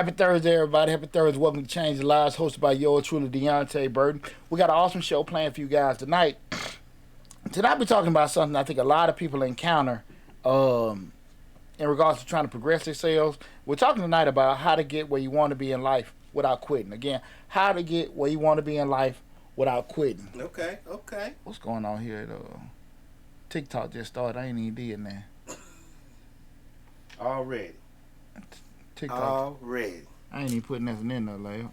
Happy Thursday, everybody. Happy Thursday. Welcome to Change the Lives, hosted by yours truly, Deontay Burton. We got an awesome show planned for you guys tonight. Tonight we're talking about something I think a lot of people encounter in regards to trying to progress themselves. We're talking tonight about how to get where you want to be in life without quitting. Again, how to get where you want to be in life without quitting. Okay. What's going on here? TikTok just started. I ain't even did man. Already. TikTok. Already. I ain't even putting nothing in there, like.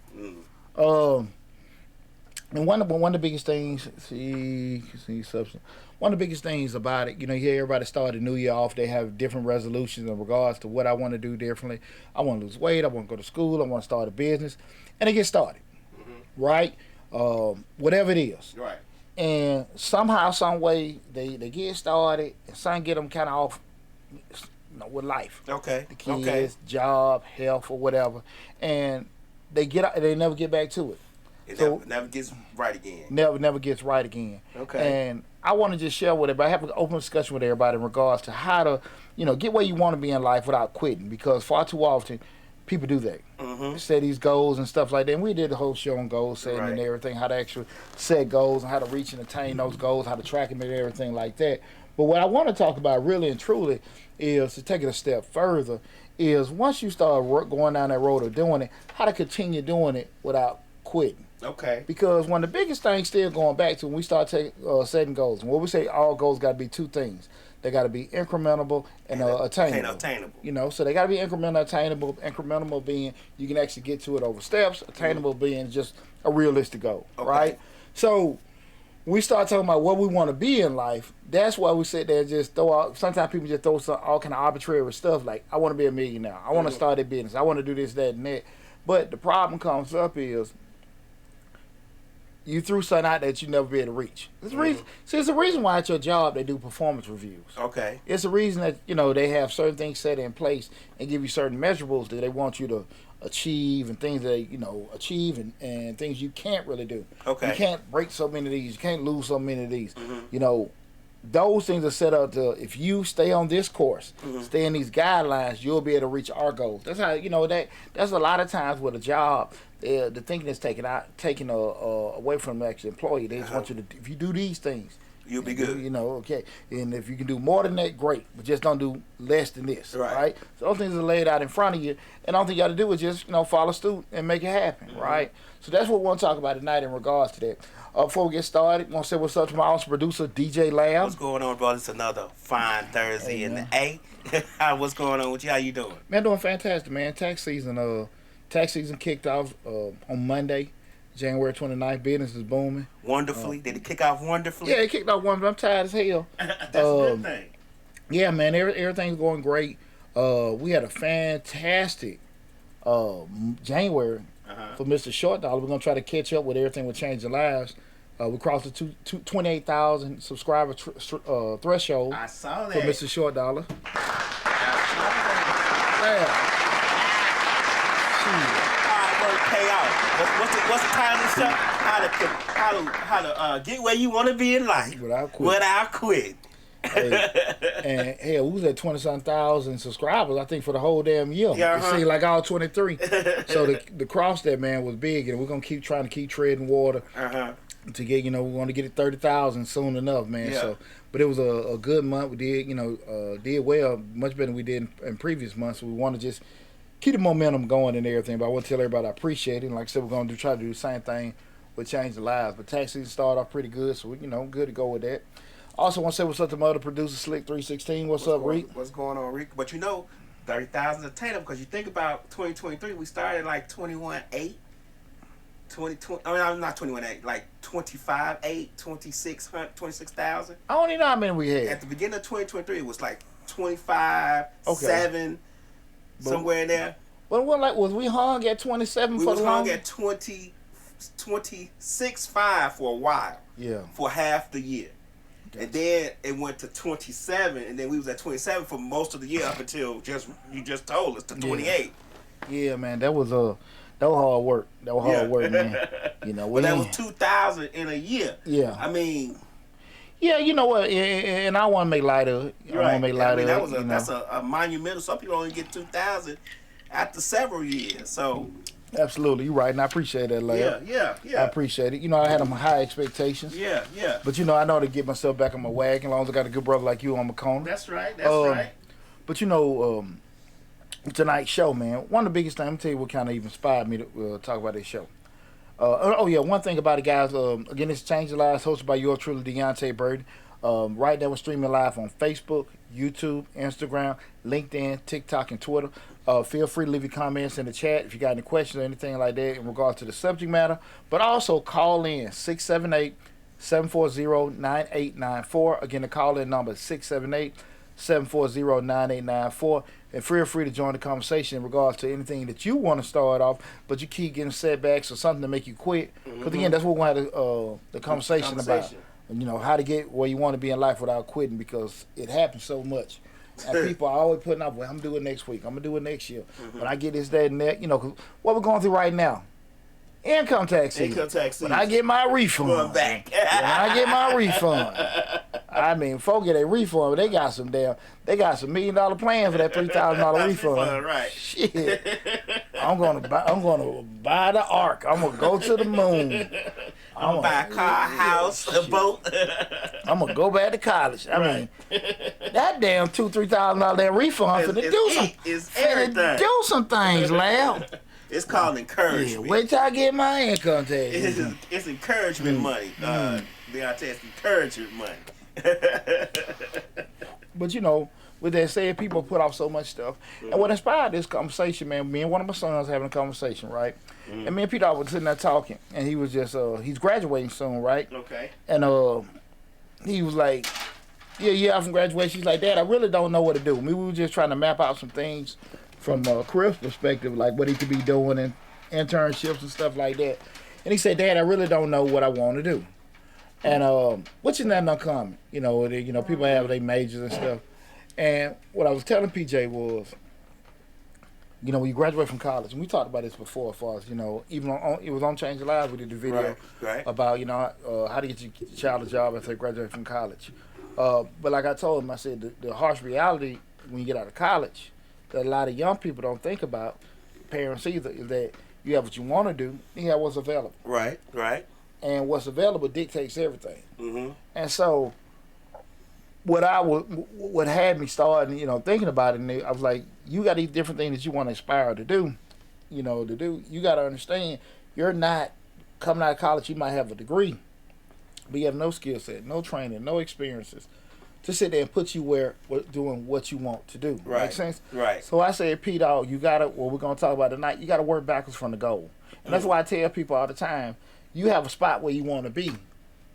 And one of the biggest things, substance. One of the biggest things about it, you hear everybody start the new year off. They have different resolutions in regards to what I want to do differently. I want to lose weight. I want to go to school. I want to start a business, and they get started, right? Whatever it is, Right. And somehow, some way, they get started, and some get them kind of off, with life. Okay. The kids, job, health, or whatever, and they never get back to it. It So- never gets right again. Never gets right again. Okay. And I want to just share with everybody, have an open discussion with everybody in regards to how to, get where you want to be in life without quitting. Because far too often, people do that. Mm-hmm. Set these goals and stuff like that. And we did the whole show on goal setting and Right. everything, how to actually set goals and how to reach and attain those goals, how to track them and everything like that. But what I want to talk about really and truly is to take it a step further, is once you start going down that road of doing it, how to continue doing it without quitting. Okay. Because one of the biggest things still going back to when we start setting goals, and what we say all goals got to be two things. They got to be incrementable and attainable. Attainable. So they got to be incremental, attainable. Incrementable being you can actually get to it over steps. Attainable being just a realistic goal, Okay. right? So we start talking about what we want to be in life. That's why we sit there and just throw out. Sometimes people just throw all kind of arbitrary stuff like, I want to be a millionaire. I want to start a business. I want to do this, that, and that. But the problem comes up is you threw something out that you never be able to reach. There's a reason. See, it's a reason why at your job they do performance reviews. Okay. It's a reason that they have certain things set in place and give you certain measurables that they want you to achieve and things that achieve and things you can't really do. Okay. You can't break so many of these. You can't lose so many of these. Those things are set up to, if you stay on this course, stay in these guidelines, you'll be able to reach our goals. That's how that's a lot of times with a job. The thinking is taken away from the actual employee. They just want you to, if you do these things, You'll be good. Okay. And if you can do more than that, great. But just don't do less than this. Right. So those things are laid out in front of you, and all thing you got to do is just follow suit and make it happen. Right. So that's what we want to talk about tonight in regards to that. Before we get started, I want to say what's up to my awesome producer, DJ Lamb. What's going on, brother? It's another fine Thursday in the A. What's going on with you? How you doing? Man, doing fantastic, man. Tax season kicked off on Monday, January 29th. Business is booming. Wonderfully. Did it kick off wonderfully? Yeah, it kicked off wonderfully. I'm tired as hell. That's a good thing. Yeah, man, everything's going great. We had a fantastic January for Mr. Short Dollar. We're going to try to catch up with everything with Changing Lives. We crossed the 28,000 subscriber threshold I saw for that. Mr. Short Dollar. Pay out. What's the title of the show? How to get where you want to be in life Without quitting. quitting. And hell, we was at 20-something thousand subscribers, I think, for the whole damn year. Yeah, It seemed like all 23. So the cross that, man, was big, and we're going to keep treading water to get, we want to get it 30,000 soon enough, man. Yeah. So, but it was a good month. We did, did well, much better than we did in previous months. So we want to just keep the momentum going and everything. But I want to tell everybody I appreciate it. And like I said, we're going to try to do the same thing with Change the Lives. But tax season started off pretty good, so we, good to go with that. Also want to say what's up to my other producer, Slick 316. What's up, Reek? What's going on, Reek? But 30,000 attainable, because you think about 2023, we started like 21.8. 2020, I'm not 21.8, like 25.8, 26,000. I don't even know how many we had. At the beginning of 2023, it was like 25.7, somewhere in there. Well, was we hung at 27 We for was the hung longest? at 26.5 for a while, Yeah. for half the year. Gotcha. And then it went to 27, and then we was at 27 for most of the year up until you just told us to 28. Yeah, man, that was hard work. That was hard work, man. But that was 2,000 in a year. Yeah. I mean, Yeah, you know what? And I want to make light of it. I want to make light of it. that's a monumental. Some people only get 2,000. after several years. So Absolutely, you're right, and I appreciate that, Lab. yeah. I appreciate it. You know, I had them high expectations. Yeah. But you know, I know how to get myself back on my wagon. As long as I got a good brother like you on my corner. That's right. That's right. But you know, tonight's show, man. One of the biggest things. I'm gonna tell you what kind of even inspired me to talk about this show. One thing about it, guys. Again, it's Change the Lives, hosted by yours truly, Deontay Burden. Right now, we're streaming live on Facebook, YouTube, Instagram, LinkedIn, TikTok, and Twitter. Feel free to leave your comments in the chat if you got any questions or anything like that in regards to the subject matter. But also call in 678-740-9894. Again, the call-in number is 678-740-9894. And feel free to join the conversation in regards to anything that you want to start off, but you keep getting setbacks or something to make you quit. Because, again, that's what we're going to have the conversation about. You know, how to get where you want to be in life without quitting, because it happens so much. And people are always putting up, well, I'm doing it next week. I'm going to do it next year. When I get this, that, and that, you know, 'cause what we're going through right now, income tax season. When I get my refund. Going back. When I get my refund. I mean, folks get a refund, but they got some $1 million plan for that $3,000 refund. Right. Shit. I'm gonna buy the ark. I'm gonna go to the moon. I'm gonna buy a car, house, a boat. I'm gonna go back to college. I mean, that damn $2,000-3,000 refund finna do some things, Lab. It's called encouragement. Yeah, wait till I get my income tax. It's encouragement money. Deontay, it's encouragement money. But you know, with that said, people put off so much stuff. And what inspired this conversation, man, me and one of my sons having a conversation, right? And me and Peter were sitting there talking, and he was just, he's graduating soon, right? Okay. And he was like, yeah, from graduation. He's like, Dad, I really don't know what to do. We were just trying to map out some things from Chris' perspective, like what he could be doing in internships and stuff like that. And he said, Dad, I really don't know what I want to do. And which is not uncommon, you know. People have their majors and stuff. And what I was telling PJ was, you know, when you graduate from college, and we talked about this before, as far as, you know, even it was on Change Your Lives, we did the video about, you know, how to get your child a job after they graduate from college. But like I told him, I said the harsh reality when you get out of college that a lot of young people don't think about, parents either, is that you have what you want to do, you have what's available. Right. And what's available dictates everything. And so, what had me starting, you know, thinking about it, I was like, you got these different things that you want to aspire to do, you know, You got to understand, you're not coming out of college. You might have a degree, but you have no skill set, no training, no experiences to sit there and put you doing what you want to do. Right. Make sense? Right. So I said, Pete, you gotta. What we're gonna talk about tonight, you gotta work backwards from the goal, and that's why I tell people all the time. You have a spot where you want to be,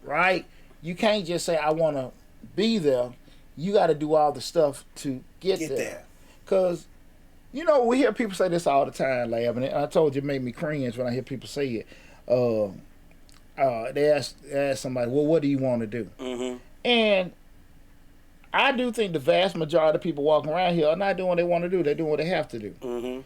right? You can't just say, I want to be there. You got to do all the stuff to get there. Because, you know, we hear people say this all the time, Lab, and I told you it made me cringe when I hear people say it. They ask somebody, well, what do you want to do? And I do think the vast majority of people walking around here are not doing what they want to do. They're doing what they have to do.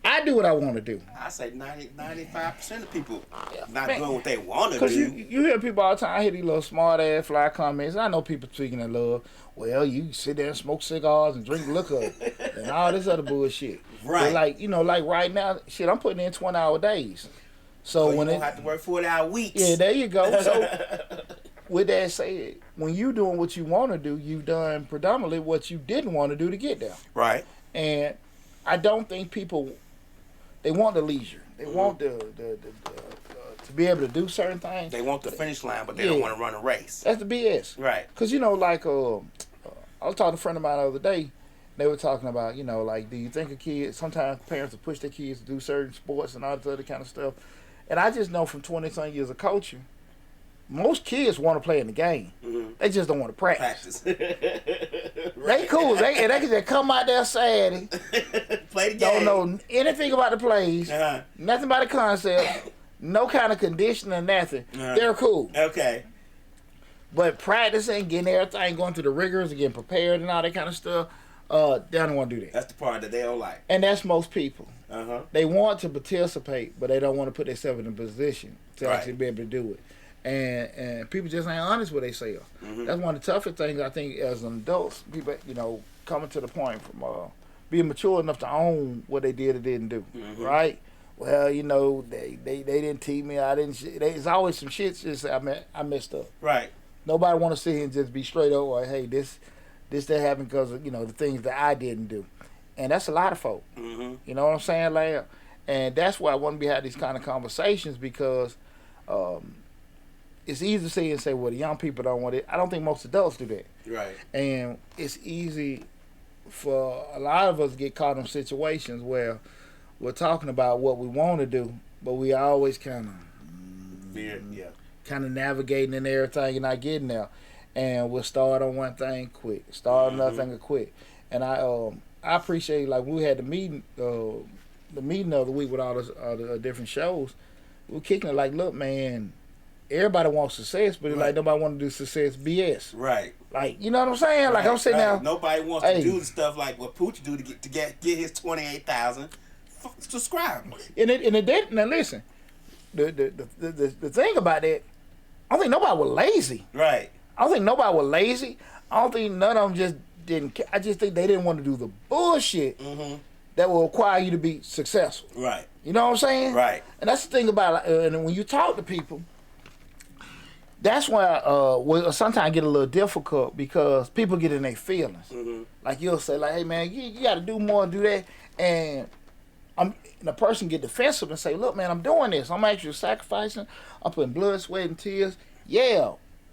I do what I want to do. I say 95% of people not doing what they want to do. Because you hear people all the time, I hear these little smart ass fly comments. I know people speaking in love. Well, you sit there and smoke cigars and drink liquor and all this other bullshit. Right. But like, you know, like right now, shit, I'm putting in 20-hour days. So when you don't have to work 40-hour weeks. Yeah, there you go. So with that said, when you doing what you want to do, you've done predominantly what you didn't want to do to get there. Right. And I don't think people, they want the leisure. They want the to be able to do certain things. They want the finish line, but they don't want to run a race. That's the BS. Right. Because, you know, like, I was talking to a friend of mine the other day. They were talking about, you know, like, do you think a kid, sometimes parents will push their kids to do certain sports and all this other kind of stuff. And I just know from 20-some years of coaching, most kids want to play in the game. They just don't want to practice. They cool. They can just come out there Saturday. Play the game. Don't know anything about the plays. Nothing about the concept. No kind of conditioning, nothing. They're cool. Okay. But practicing, getting everything, going through the rigors, and getting prepared and all that kind of stuff, they don't want to do that. That's the part that they don't like. And that's most people. They want to participate, but they don't want to put themselves in a position to actually be able to do it. And people just ain't honest with themselves. That's one of the toughest things I think as an adults. People, you know, coming to the point from be mature enough to own what they did or didn't do, right? Well, you know, they didn't teach me. I didn't. There's always some shit. Just I messed up. Right. Nobody want to sit here and just be straight up or hey, this that happened because of the things that I didn't do, and that's a lot of folk. You know what I'm saying, like, and that's why I want to be having these kind of conversations because it's easy to say and say, well, the young people don't want it. I don't think most adults do that. Right. And it's easy for a lot of us to get caught in situations where we're talking about what we want to do, but we always kind of navigating and everything and not getting there. And we'll start on one thing, quit. Start on another thing and quit. And I appreciate, like, we had the meeting of the week with all the different shows. We were kicking it like, look, man, everybody wants success, but it's like nobody want to do success BS. Right. Like, you know what I'm saying? Like, I'm sitting there. Nobody wants to do the stuff like what Poochie do to get his 28,000 subscribers. And it did. Now listen, the thing about that, I don't think nobody was lazy. Right. I don't think nobody was lazy. I don't think none of them just didn't care. I just think they didn't want to do the bullshit that will require you to be successful. Right. You know what I'm saying? Right. And that's the thing about it. And when you talk to people, that's why sometimes get a little difficult because people get in their feelings. Like you'll say, like, hey man, you got to do more and do that, and the person get defensive and say, look man, I'm doing this. I'm actually sacrificing. I'm putting blood, sweat, and tears. Yeah,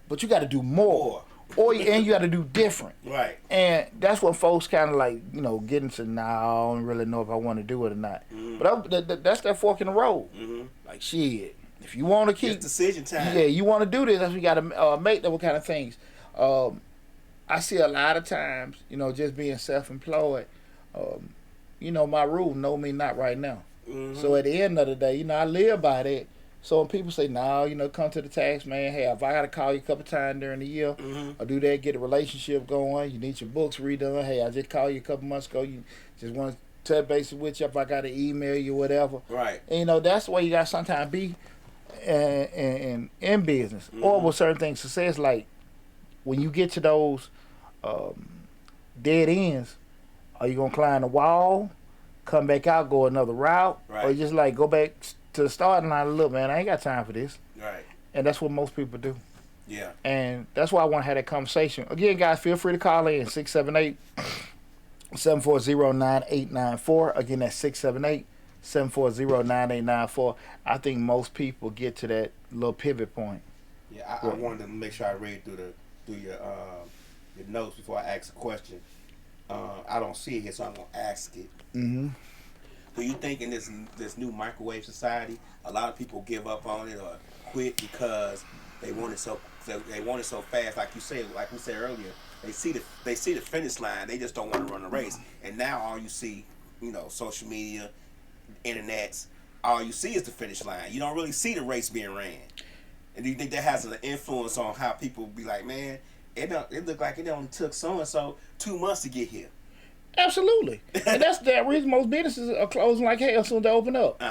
but you got to do more. And you got to do different. Right. And that's what folks kind of like, get into, I don't really know if I want to do it or not. But that's that fork in the road. Like, shit, if you want to keep... It's decision time. Yeah, you want to do this, that's what you got to make those kind of things. I see a lot of times, just being self-employed, my rule, know me not right now. So at the end of the day, I live by that. So when people say, no, come to the tax man, hey, if I got to call you a couple times during the year or do that, get a relationship going, you need your books redone, hey, I just called you a couple months ago, you just want to touch base with you if I got to email you, whatever. Right. And, that's the way you got to sometimes be in business. Or with certain things, success, like when you get to those dead ends, are you going to climb the wall, come back out, go another route, or you just like go back to the starting line and look, man, I ain't got time for this. Right. And that's what most people do. Yeah. And that's why I want to have that conversation. Again, guys, feel free to call in 678-740-9894. Again, that's 678-740-9894. I think most people get to that little pivot point. Yeah, I wanted to make sure I read through your notes before I ask a question. I don't see it here, so I'm gonna ask it. Do you think in this new microwave society, a lot of people give up on it or quit because they want it so fast? Like we said earlier, they see the finish line, they just don't want to run the race. And now all you see, social media, internets, all you see is the finish line. You don't really see the race being ran. And do you think that has an influence on how people be like, man, it looked like it only took so and so 2 months to get here? Absolutely. And that's the reason most businesses are closing like hell as soon as they open up.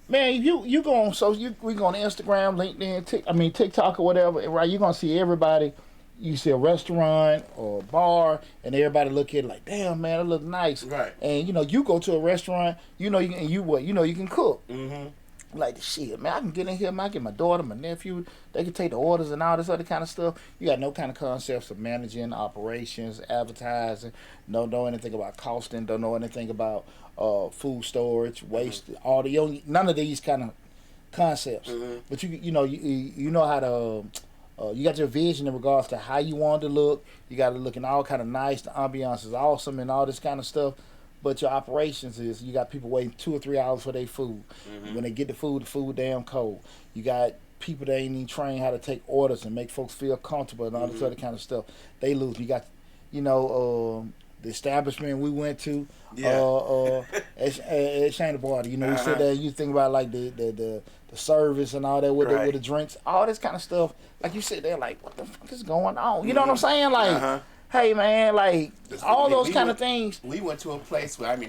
Man, you go on we go on Instagram, LinkedIn, TikTok or whatever, right? You're gonna see everybody. You see a restaurant or a bar, and everybody look at it like, damn man, it look nice. Right. And you go to a restaurant, you can cook. Like, shit, man, I can get in here, man, I get my daughter, my nephew, they can take the orders and all this other kind of stuff. You got no kind of concepts of managing, operations, advertising, don't know anything about costing, don't know anything about food storage, waste, none of these kind of concepts. But you know how to, you got your vision in regards to how you want to look. You got to look in all kind of nice, the ambiance is awesome and all this kind of stuff. But your operations is you got people waiting 2 or 3 hours for their food. When they get the food damn cold. You got people that ain't even trained how to take orders and make folks feel comfortable and all this other kind of stuff. They lose. You got, the establishment we went to at Shane Barter. We sit there and you think about like the service and all that with the drinks, all this kind of stuff. Like you sit there like, what the fuck is going on? You know what I'm saying? Like. Hey man, like all those kind of things. We went to a place where we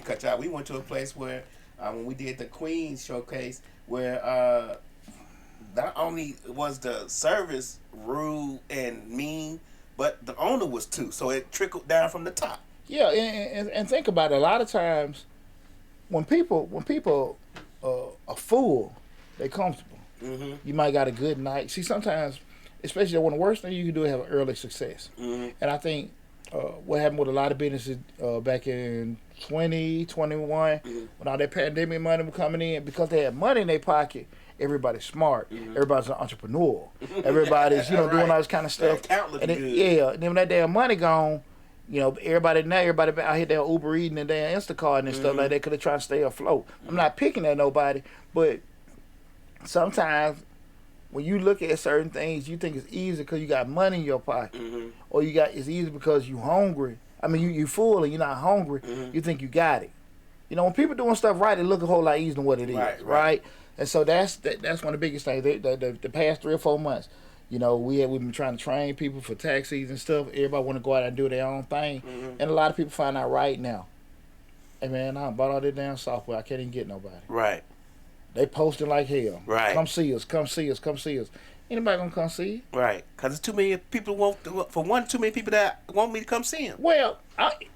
went to a place where when we did the Queens showcase, where not only was the service rude and mean, but the owner was too. So it trickled down from the top. Yeah, and think about it. A lot of times, when people are full, they comfortable. Mm-hmm. You might got a good night. See, sometimes, especially one of the worst things you can do is have an early success. Mm-hmm. And I think what happened with a lot of businesses back in 2021, when all that pandemic money was coming in, because they had money in their pocket, everybody's smart. Everybody's an entrepreneur. Everybody's, doing all this kind of stuff. And and then when that damn money gone, everybody out here there Uber eating and damn Instacart and stuff like that because they trying to stay afloat. I'm not picking at nobody, but sometimes when you look at certain things, you think it's easy because you got money in your pocket, or it's easy because you hungry. I mean, you full and you're not hungry. You think you got it. When people doing stuff right, it look a whole lot easier than what it is, right? And so that's one of the biggest things. The past 3 or 4 months, we've been trying to train people for tax season and stuff. Everybody want to go out and do their own thing, and a lot of people find out right now, hey man, I bought all this damn software. I can't even get nobody. Right. They posting like hell. Right. Come see us. Come see us. Come see us. Anybody gonna come see you? Right. Because there's too many people too many people that want me to come see them. Well,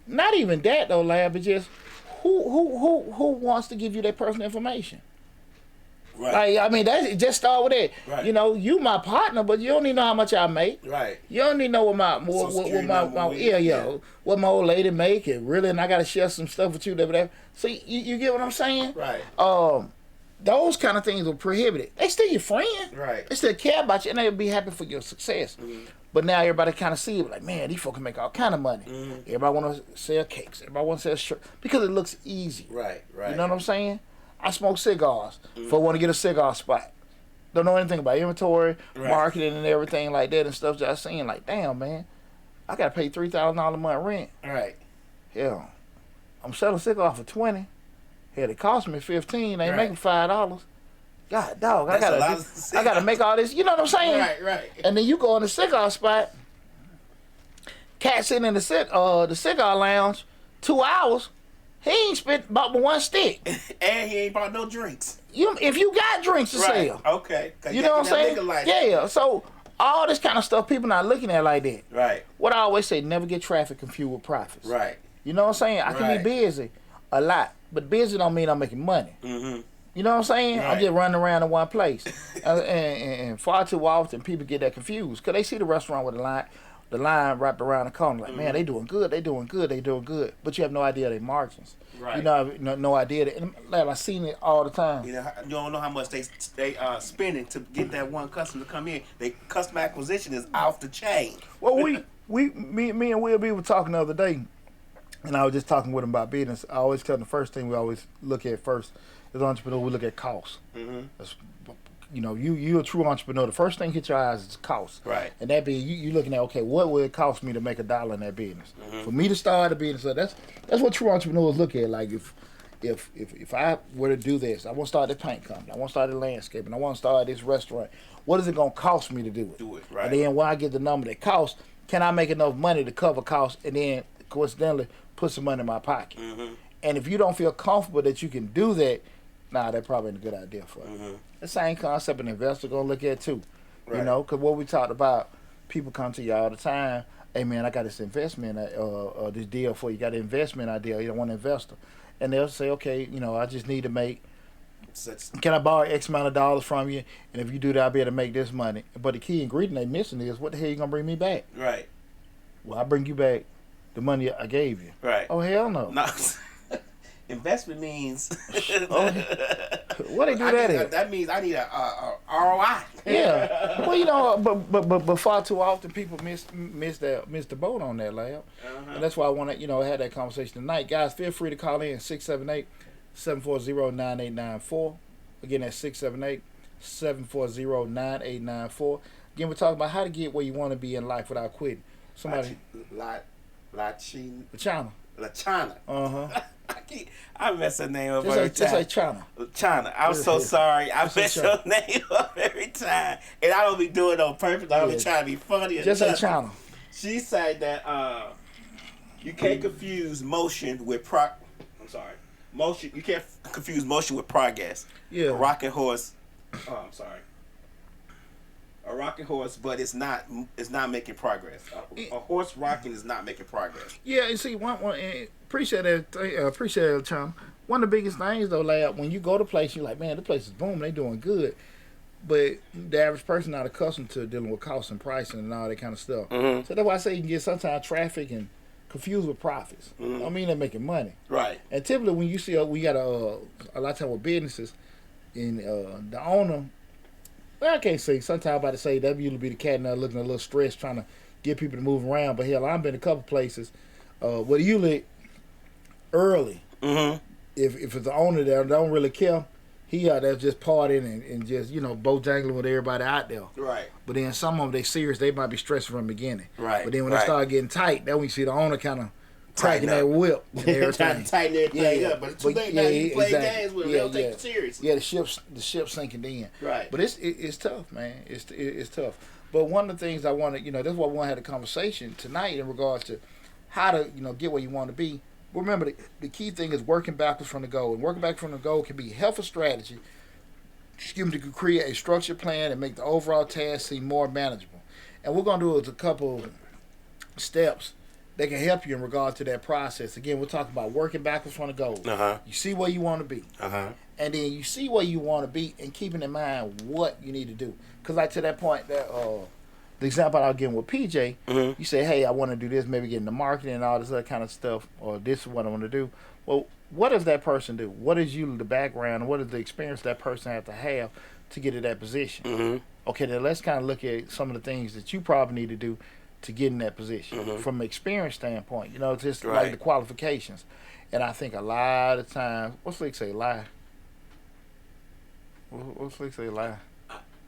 not even that though, lad. But just who wants to give you their personal information? Right. Like, I mean, just start with that. Right. You my partner, but you don't even know how much I make. Right. You don't even know what what my old lady make, and I gotta share some stuff with you. Whatever. So you get what I'm saying? Right. Those kind of things are prohibited. They still your friend. Right. They still care about you, and they'll be happy for your success. But now everybody kind of see it like, man, these folks can make all kind of money. Everybody want to sell cakes. Everybody want to sell shirts because it looks easy. Right. Right. You know what I'm saying? I smoke cigars for want to get a cigar spot. Don't know anything about inventory, marketing, and everything like that and stuff. Just saying like, damn, man, I got to pay $3,000 a month rent. Right. Hell, I'm selling cigars for $20. Hell, it cost me $15. They ain't making $5. God, dog, I gotta make all this. You know what I'm saying? Right. And then you go in the cigar spot. Cat sitting in the cigar lounge, 2 hours. He ain't spent about one stick. And he ain't bought no drinks. If you got drinks to sell. Okay. You know what I'm saying? Yeah. So all this kind of stuff, people not looking at like that. Right. What I always say, never get traffic confused with profits. Right. You know what I'm saying? I can be busy a lot, but busy don't mean I'm making money. You know what I'm saying? Right. I'm just running around in one place. and far too often people get that confused because they see the restaurant with the line wrapped around the corner. Like, man, they doing good. But you have no idea their margins. Right. You know, no idea. And like, I've seen it all the time. You don't know how much they spending to get that one customer to come in. Their customer acquisition is off the chain. Well, me and Will B were talking the other day, and I was just talking with him about business. I always tell them the first thing we always look at first as entrepreneurs, we look at cost. That's, you a true entrepreneur. The first thing hit your eyes is cost. Right. And that being you looking at, okay, what would it cost me to make $1 in that business? For me to start a business, so that's what true entrepreneurs look at. Like if I were to do this, I want to start a paint company, I want to start a landscaping, I want to start this restaurant. What is it gonna cost me to do it? Do it, right. And then when I get the number that costs, can I make enough money to cover costs and then coincidentally put some money in my pocket? And if you don't feel comfortable that you can do that, that probably ain't a good idea for you. The same concept an investor gonna look at too. Right. Because what we talked about, people come to you all the time. Hey man, I got this investment, this deal for you. Got an investment idea. You don't want an investor, and they'll say, okay, I just need to make. Can I borrow X amount of dollars from you? And if you do that, I'll be able to make this money. But the key ingredient they missing is, what the hell you gonna bring me back? Right. Well, I bring you back the money I gave you. Right. Oh hell no. No. Investment means what they do that in? That means I need a ROI. Yeah. Well, but far too often people miss the boat on that, lab. And that's why I want to have that conversation tonight, guys. Feel free to call in 678-740-9894. Again, that's 678-740-9894. Again, we're talking about how to get where you want to be in life without quitting. Somebody. Lachana. I mess her name up every time. Just like China. China. I'm so sorry. I mess your name up every time. And I don't be doing it on purpose. I don't be trying to be funny. Just like China. She said that you can't confuse motion with motion. You can't confuse motion with progress. Yeah. A rocking horse. Oh, I'm sorry. A rocking horse, but it's not making progress. A horse rocking is not making progress. Yeah, and see, appreciate that, appreciate that, Chum. One of the biggest things though, Lab, when you go to place, you're like, man, the place is booming, they doing good. But the average person not accustomed to dealing with costs and pricing and all that kind of stuff. Mm-hmm. So that's why I say you can get sometimes traffic and confused with profits. Mm-hmm. I mean, they're making money. Right. And typically, when you see, we got a lot of time with businesses, and the owner, well, I can't say. Sometimes I'm about to say that usually be the cat now looking a little stressed, trying to get people to move around. But hell, I've been a couple places where usually early, Mm-hmm. if it's the owner that don't really care, he out there just partying and just, bojangling with everybody out there. Right. But then some of them, they serious, they might be stressed from the beginning. Right. But then when they start getting tight, then we see the owner kind of cracking Tighten that up. whip and everything. Trying to tighten everything up, but it's too late now. You play games with them, they don't take it serious. Yeah, the ship's sinking in. Right. But it's tough, man. It's tough. But one of the things I want to, that's why we want to have a conversation tonight in regards to how to, get where you want to be. Remember, the key thing is working backwards from the goal. And working back from the goal can be a helpful strategy, to create a structured plan and make the overall task seem more manageable. And we're going to do is a couple steps that can help you in regard to that process. Again, we're talking about working backwards from the goal. Uh-huh. You see where you want to be. Uh-huh. And then you see where you want to be and keeping in mind what you need to do. Because like to that point, that the example I was giving with PJ, Mm-hmm. you say, hey, I want to do this, maybe get into marketing and all this other kind of stuff, or this is what I want to do. Well, what does that person do? What is usually the background? What is the experience that person have to get to that position? Mm-hmm. Okay, then let's kind of look at some of the things that you probably need to do to get in that position from an experience standpoint. Just like Right. the qualifications. And I think a lot of times, what's Slick say, lie? What's Slick say, lie?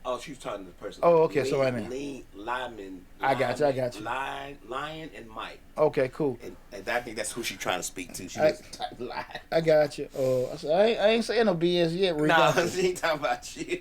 Oh, she was talking to the person. Oh, okay, so right now. Lyman. I got you. Lion and Mike. Okay, cool. And I think that's who she's trying to speak to. She I- doesn't type lie. I got you. I said, I ain't saying no BS yet, Rick. No, she ain't talking about you.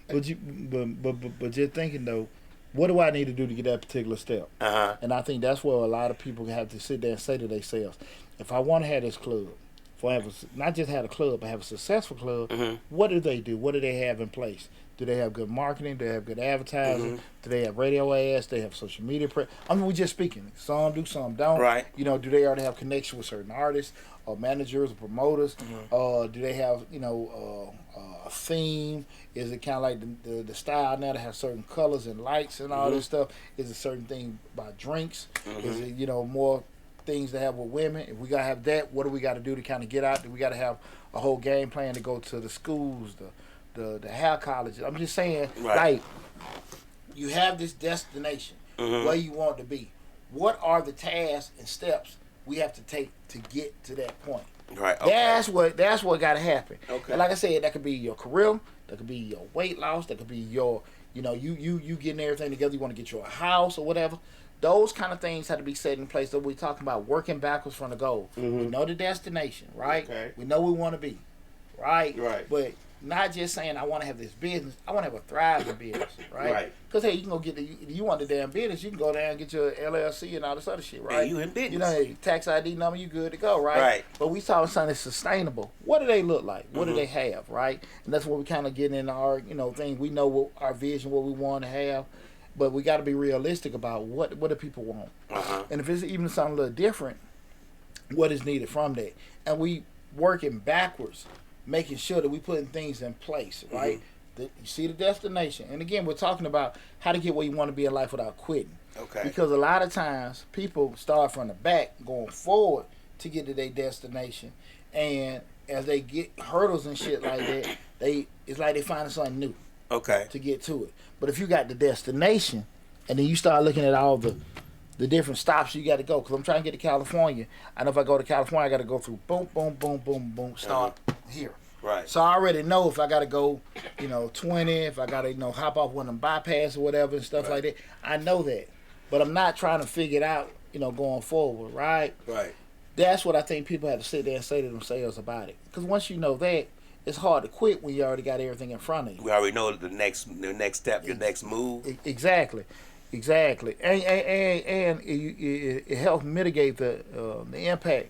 But you're thinking though, what do I need to do to get that particular step? Uh-huh. And I think that's where a lot of people have to sit there and say to themselves, if I want to have this club, if I have not just have a club, but have a successful club, Mhm. what do they do? What do they have in place? Do they have good marketing? Do they have good advertising? Do they have radio ads? Do they have social media? I mean, we're just speaking. Some do, some don't. Right. Do they already have connection with certain artists or managers or promoters? Do they have, a theme? Is it kind of like the style now to have certain colors and lights and all this stuff? Is it certain thing about drinks? Is it, more things to have with women? If we got to have that, what do we got to do to kind of get out? Do we got to have a whole game plan to go to the schools, the hair colleges? I'm just saying, like, you have this destination where you want to be. What are the tasks and steps we have to take to get to that point? Right. Okay. That's what got to happen. Okay. And like I said, that could be your career, that could be your weight loss, that could be your, you getting everything together. You want to get your house or whatever. Those kind of things have to be set in place. So we're talking about working backwards from the goal. We know the destination, right? Okay. We know we want to be, right? Right. But not just saying I want to have this business. I want to have a thriving business, right? Right. Because hey, you can go get you want the damn business. You can go down and get your LLC and all this other shit, right? And you in business. Hey, tax ID number, you good to go, right? Right. But we talking something that's sustainable. What do they look like? What do they have, right? And that's what we kind of get in our, thing. We know what our vision, what we want to have, but we got to be realistic about what do people want. And if it's even something a little different, what is needed from that? And we working backwards, making sure that we putting things in place, right? You see the destination. And again, we're talking about how to get where you want to be in life without quitting. Okay. Because a lot of times people start from the back going forward to get to their destination. And as they get hurdles and shit like that, it's like they finding something new Okay. to get to it. But if you got the destination and then you start looking at all the different stops you got to go, because I'm trying to get to California. I know if I go to California, I got to go through boom, boom, boom, boom, boom, start here. Right. So I already know if I got to go, 20, if I got to, hop off one of them bypass or whatever and stuff like that. I know that. But I'm not trying to figure it out, going forward, right? Right. That's what I think people have to sit there and say to themselves about it. Because once you know that, it's hard to quit when you already got everything in front of you. We already know the next step, your next move. Exactly. And it helps mitigate the impact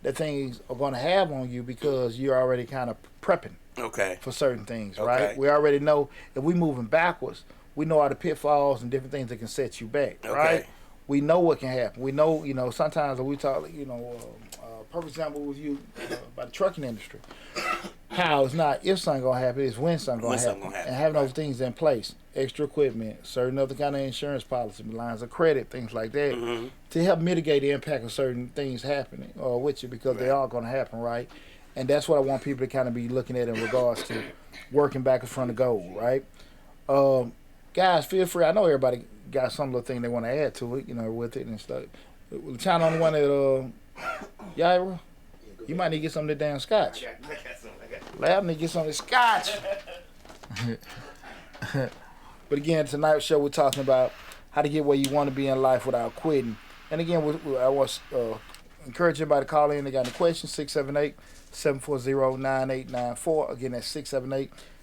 that things are going to have on you because you're already kind of prepping. Okay. for certain things, Okay. right? We already know if we moving backwards, we know all the pitfalls and different things that can set you back, right? Okay. We know what can happen. We know, sometimes when we talk, perfect example was you by the trucking industry. How it's not if something gonna happen, it's when something gonna happen. And having those things in place, extra equipment, certain other kind of insurance policy, lines of credit, things like that, to help mitigate the impact of certain things happening with you because they are gonna happen, right? And that's what I want people to kind of be looking at in regards to working back in front of goal, right? Guys, feel free. I know everybody got some little thing they want to add to it, with it and stuff. China on the one that Yaira, you might need to get some of that damn scotch. I got some. Lab need to get some of the scotch. But again, tonight's show we're talking about how to get where you want to be in life without quitting. And again, I want to encourage everybody to call in. They got any questions? 678-740-9894. Again, that's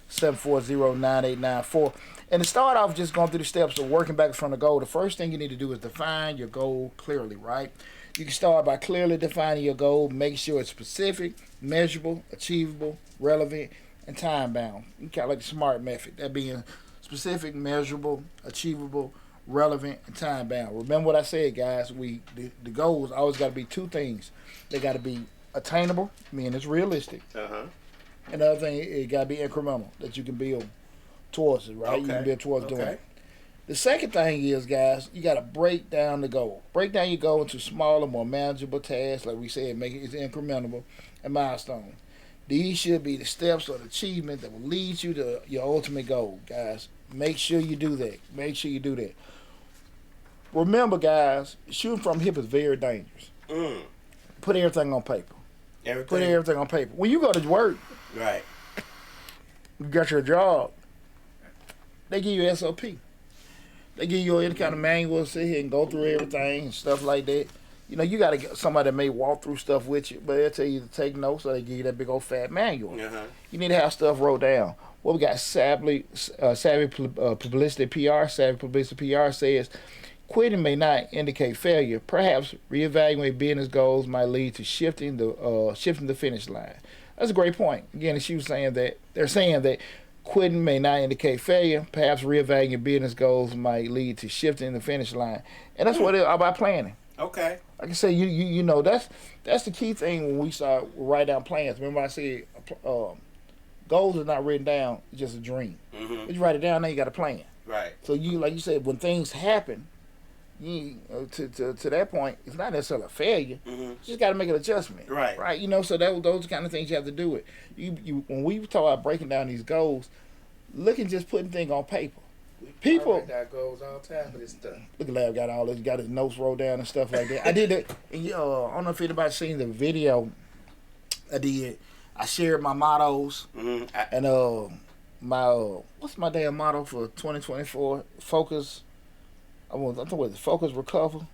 678-740-9894. And to start off, just going through the steps of working back from the goal, the first thing you need to do is define your goal clearly, right? You can start by clearly defining your goal, making sure it's specific, measurable, achievable, relevant, and time-bound. You kind of like the SMART method, that being specific, measurable, achievable, relevant, and time-bound. Remember what I said, guys. The goals always got to be two things. They got to be attainable, meaning it's realistic. And the other thing, it got to be incremental, that you can build towards it, right? Okay. You can build towards doing it. The second thing is, guys, you got to break down the goal. Break down your goal into smaller, more manageable tasks, like we said, make it incremental and milestone. These should be the steps or the achievement that will lead you to your ultimate goal, guys. Make sure you do that. Make sure you do that. Remember, guys, shooting from hip is very dangerous. Put everything on paper. Put everything on paper. When you go to work, right, you got your job, they give you SOP. They give you any kind of manual to sit here and go through everything and stuff like that. You got to get somebody that may walk through stuff with you, but they'll tell you to take notes or they give you that big old fat manual. You need to have stuff wrote down. Well, we got Savvy Publicity PR. Savvy Publicity PR says, quitting may not indicate failure. Perhaps reevaluating business goals might lead to shifting the finish line. That's a great point. Again, she was saying that they're saying that quitting may not indicate failure. Perhaps reevaluating your business goals might lead to shifting the finish line. And that's what it's about planning. Okay. Like I say, you know that's the key thing when we start write down plans. Remember I said goals are not written down; it's just a dream. But you write it down, now you got a plan. Right. So you, like you said, when things happen, to that point, it's not necessarily a failure. You just got to make an adjustment. Right. Right. So those kind of things you have to do it. You when we talk about breaking down these goals, look at just putting things on paper. People that goes all time for this stuff. Look at Lab got all this, got his notes wrote down and stuff like that. I did it. And, I don't know if anybody seen the video I did. I shared my mottos and my what's my damn motto for 2024? Focus. I thought it was focus, recover,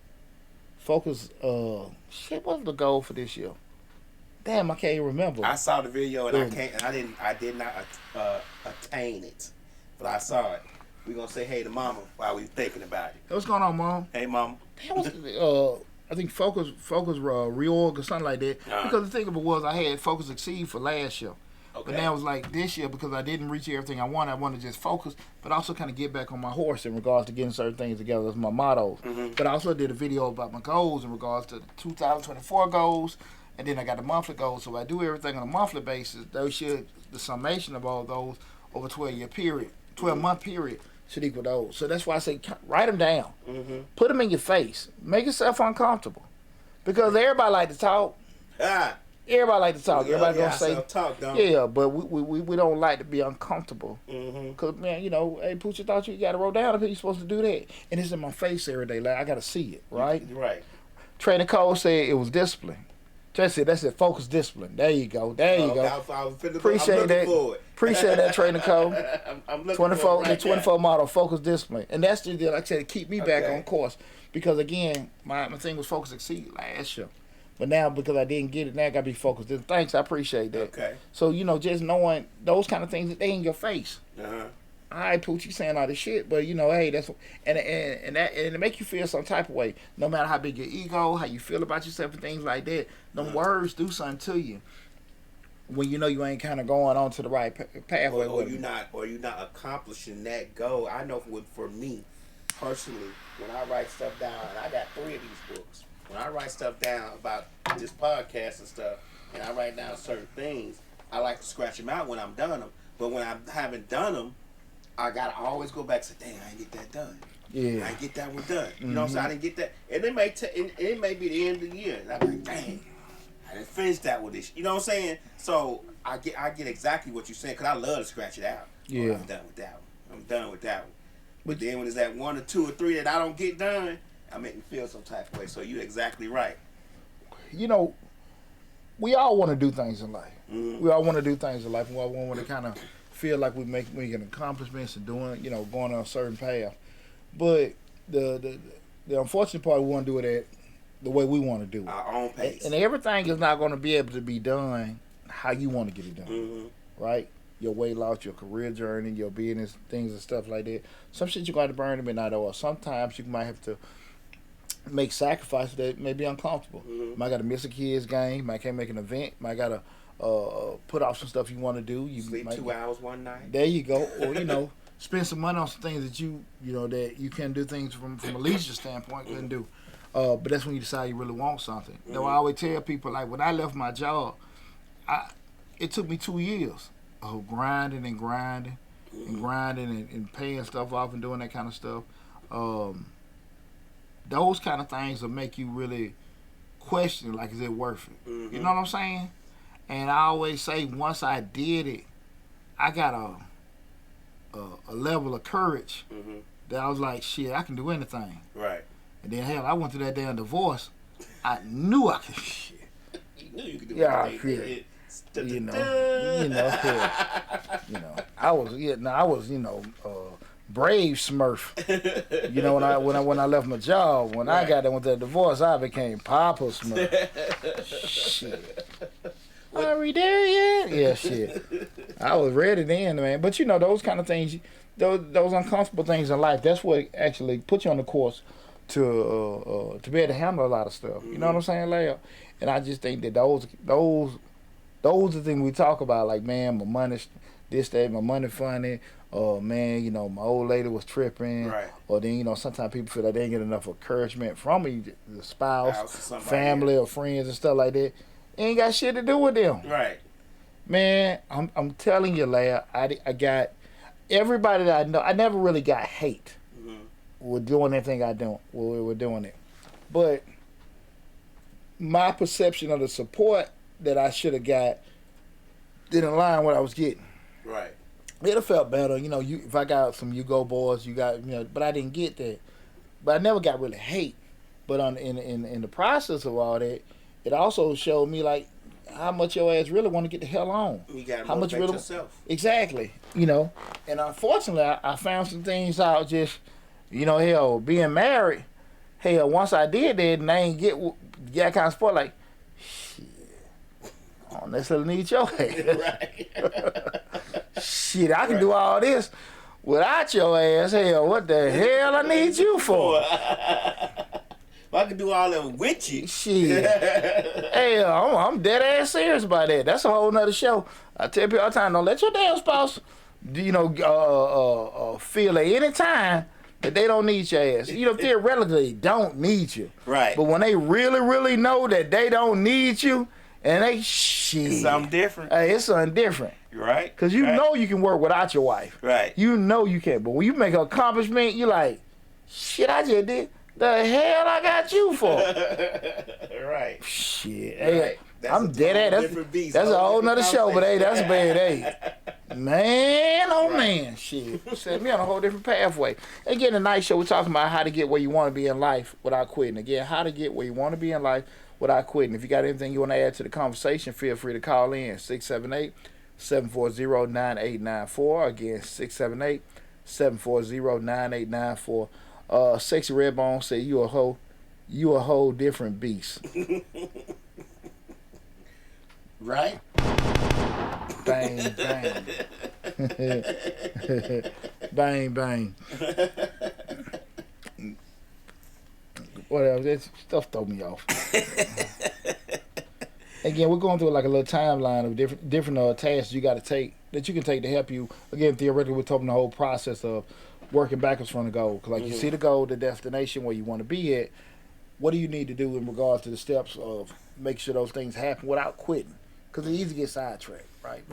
focus. What's the goal for this year? Damn, I can't even remember. I saw the video and I did not attain it, but I saw it. We're gonna say hey to Mama while we thinking about it. What's going on, Mom? Hey, Mama. I think focus reorg or something like that. Because the thing of it was I had focus exceed for last year. Okay. But now it was like this year because I didn't reach everything I wanted. I wanted to just focus, but also kind of get back on my horse in regards to getting certain things together. That's my mottos. But I also did a video about my goals in regards to the 2024 goals, and then I got the monthly goals. So I do everything on a monthly basis. The summation of all those over 12-year period, 12-month period should equal those. So that's why I say write them down. Put them in your face. Make yourself uncomfortable. Because everybody like to talk. Everybody like to talk. Everybody gonna say talk, but we don't like to be uncomfortable. Cause man, hey Pooch, you thought you got to roll down if you're supposed to do that, and it's in my face every day. Like I gotta see it, right? Right. Training Cole said it was discipline. That's it. Focus, discipline. There you go. Appreciate that. Appreciate that, Training Cole. I'm looking 24, the 24 model, focus, discipline, and that's the like I said, to keep me back on course. Because again, my thing was focus exceed last year. But now, because I didn't get it, now I got to be focused. Thanks, I appreciate that. Okay. So, just knowing those kind of things, they in your face. All right, Pooch, you saying all this shit, but, hey, that's... And it make you feel some type of way. No matter how big your ego, how you feel about yourself and things like that, them words do something to you. when you know you ain't kind of going on to the right pathway. or you're not accomplishing that goal. I know for me personally, when I write stuff down, and I got 3 of these books. When I write stuff down about this podcast and stuff, and I write down certain things, I like to scratch them out when I'm done them. But when I haven't done them, I gotta always go back and say, "Dang, I didn't get that done. Yeah. I didn't get that one done." You know what I'm saying? I didn't get that, and it may be the end of the year, and I'm like, "Dang, I didn't finish that with this." You know what I'm saying? So I get exactly what you're saying, because I love to scratch it out. Yeah. Oh, I'm done with that one. I'm done with that one. But then when it's that 1 or 2 or 3 that I don't get done, I make me feel some type of way. So you're exactly right. You know, we all want to do things in life. Mm-hmm. We all want to do things in life. We all want to kind of feel like we're making accomplishments and doing, going on a certain path. But the unfortunate part, we want to do it at the way we want to do it. Our own pace. And everything is not going to be able to be done how you want to get it done, right? Your weight loss, your career journey, your business, things and stuff like that. Some shit you got to burn the midnight oil. Sometimes you might have to make sacrifices that may be uncomfortable. Might got to miss a kid's game. Might can't make an event. Might got to put off some stuff you want to do. You sleep 2 hours one night. There you go. Or spend some money on some things that that you can do things from a leisure standpoint couldn't do. But that's when you decide you really want something. Though I always tell people, like, when I left my job, it took me 2 years of grinding and paying stuff off and doing that kind of stuff. Those kind of things will make you really question, like, is it worth it? You know what I'm saying? And I always say, once I did it, I got a level of courage that I was like, shit, I can do anything. Right. And then, hell, I went through that damn divorce. I knew I could. Shit. You knew you could do anything. I was, brave Smurf. When I left my job, when I got there with that divorce, I became Papa Smurf. Shit. Are we there yet? Yeah, shit. I was ready then, man. But those kind of things, those uncomfortable things in life, that's what actually put you on the course to be able to handle a lot of stuff. You know what I'm saying, Leia? And I just think that those are the things we talk about. Like, man, my money, this, that, my money funny. Or, man, my old lady was tripping. Right. Or then, sometimes people feel like they didn't get enough encouragement from the spouse, family, or friends and stuff like that. Ain't got shit to do with them. Right. Man, I'm telling you, Leia, I got everybody that I know. I never really got hate with doing anything I don't. We were doing it. But my perception of the support that I should have got didn't align with what I was getting. Right. It'd have felt better, if I got some You Go Boys, but I didn't get that. But I never got really hate. But in the process of all that, it also showed me, like, how much your ass really want to get the hell on. You got to how much really yourself. Exactly. And unfortunately, I found some things out just, hell, being married. Hell, once I did that and I ain't get that kind of support, like, shit, I don't necessarily need your ass. Right. Shit, I can do all this without your ass. Hell, what the hell I need you for? I can do all that with you. Shit. Hey, I'm dead ass serious about that. That's a whole nother show. I tell people all the time, don't let your damn spouse, feel at any time that they don't need your ass. Theoretically, they don't need you. Right. But when they really, really know that they don't need you, and they shit. It's something different. Hey, it's something different. Right. Because you know you can work without your wife. Right. You know you can. But when you make an accomplishment, you like, shit, I just did. The hell I got you for? Right. Shit. Right. Hey, I'm dead at that. That's a whole nother show, but hey, that's bad. Hey, man, oh man, shit. Set me on a whole different pathway. Again, tonight's show, we're talking about how to get where you want to be in life without quitting. Again, how to get where you want to be in life without quitting. If you got anything you want to add to the conversation, feel free to call in 678-740-9894. Again, 678-740-9894. Sexy Redbone said, you a whole different beast. Right? Bang, bang. Bang, bang. Whatever, that stuff throw me off. Again, we're going through like a little timeline of different tasks you got to take that you can take to help you. Again, theoretically, we're talking the whole process of working backwards from the goal. 'Cause like you see the goal, the destination where you want to be at. What do you need to do in regards to the steps of make sure those things happen without quitting? Because it's easy to get sidetracked, right?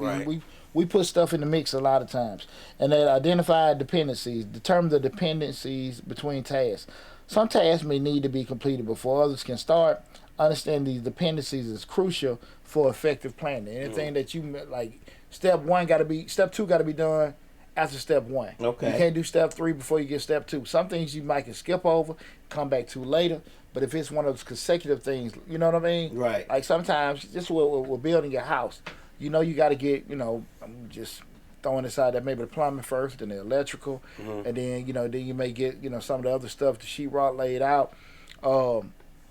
We put stuff in the mix a lot of times, and that identify dependencies, determine the dependencies between tasks. Some tasks may need to be completed before others can start. Understand these dependencies is crucial for effective planning. Anything that you like, step 2 got to be done after step 1. Okay. You can't do step 3 before you get step 2. Some things you might can skip over, come back to later. But if it's one of those consecutive things, you know what I mean? Right. Like sometimes, just we're building your house. You know, you got to get, I'm just throwing this out there, maybe the plumbing first, then the electrical, and then, then you may get, some of the other stuff, the sheetrock laid out.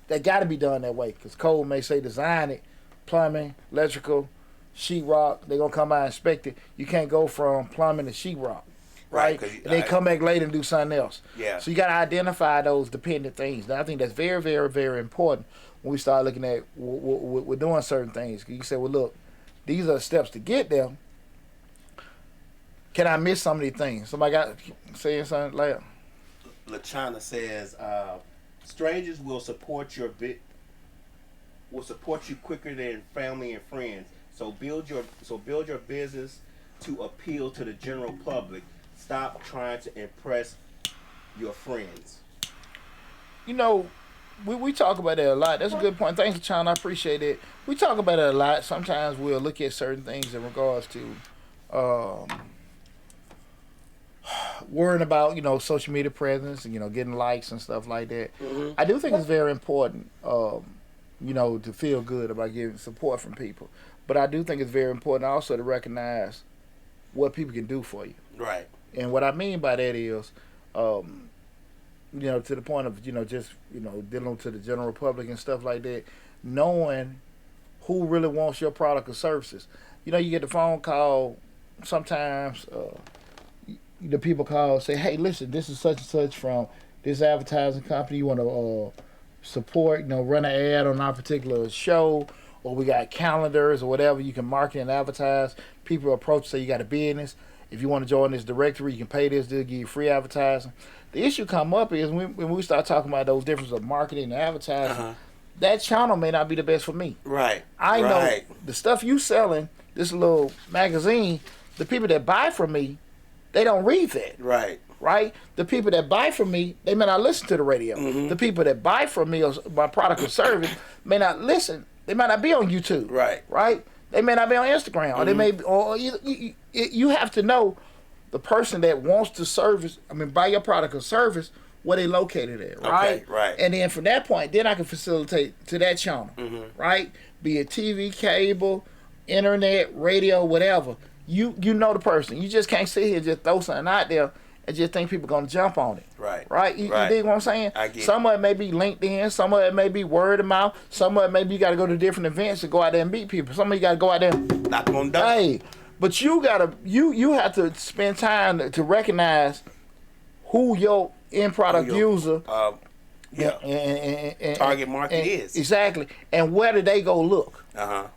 That got to be done that way, because code may say design it, plumbing, electrical, sheetrock. They're going to come by and inspect it. You can't go from plumbing to sheetrock. Right, and they come back later and do something else. Yeah. So you got to identify those dependent things. Now, I think that's very, very, very important when we start looking at we're doing certain things. You say, well, look, these are the steps to get there. Can I miss some of these things? Somebody got saying something later. LaChana says, strangers will support you quicker than family and friends. So build your business to appeal to the general public. Stop trying to impress your friends. We talk about that a lot. That's a good point. Thanks, Chana. I appreciate it. We talk about it a lot. Sometimes we'll look at certain things in regards to worrying about, social media presence and, getting likes and stuff like that. I do think it's very important, to feel good about getting support from people. But I do think it's very important also to recognize what people can do for you. Right. And what I mean by that is, to the point of, just, dealing to the general public and stuff like that, knowing who really wants your product or services. You get the phone call sometimes, the people call, say, hey, listen, this is such and such from this advertising company. You want to support, run an ad on our particular show, or we got calendars or whatever. You can market and advertise. People approach, say you got a business. If you want to join this directory, you can pay this, they'll give you free advertising. The issue come up is when we start talking about those differences of marketing and advertising, that channel may not be the best for me. Right. I know the stuff you selling, this little magazine, the people that buy from me, they don't read that. Right. Right? The people that buy from me, they may not listen to the radio. The people that buy from me or my product or service may not listen. They might not be on YouTube. Right. Right? They may not be on Instagram, or they may, or you have to know the person that wants to buy your product or service, where they located at, right? Okay, right. And then from that point, then I can facilitate to that channel, right? Be it TV, cable, internet, radio, whatever. You know the person. You just can't sit here and just throw something out there and just think people gonna jump on it. Right. Right? You dig what I'm saying? I get some of it may be LinkedIn, some of it may be word of mouth, some of it maybe you gotta go to different events and go out there and meet people. Some of you gotta go out there and knock on doors. Hey, but you have to spend time to recognize who your end product user and target market is. Exactly. And where do they go look?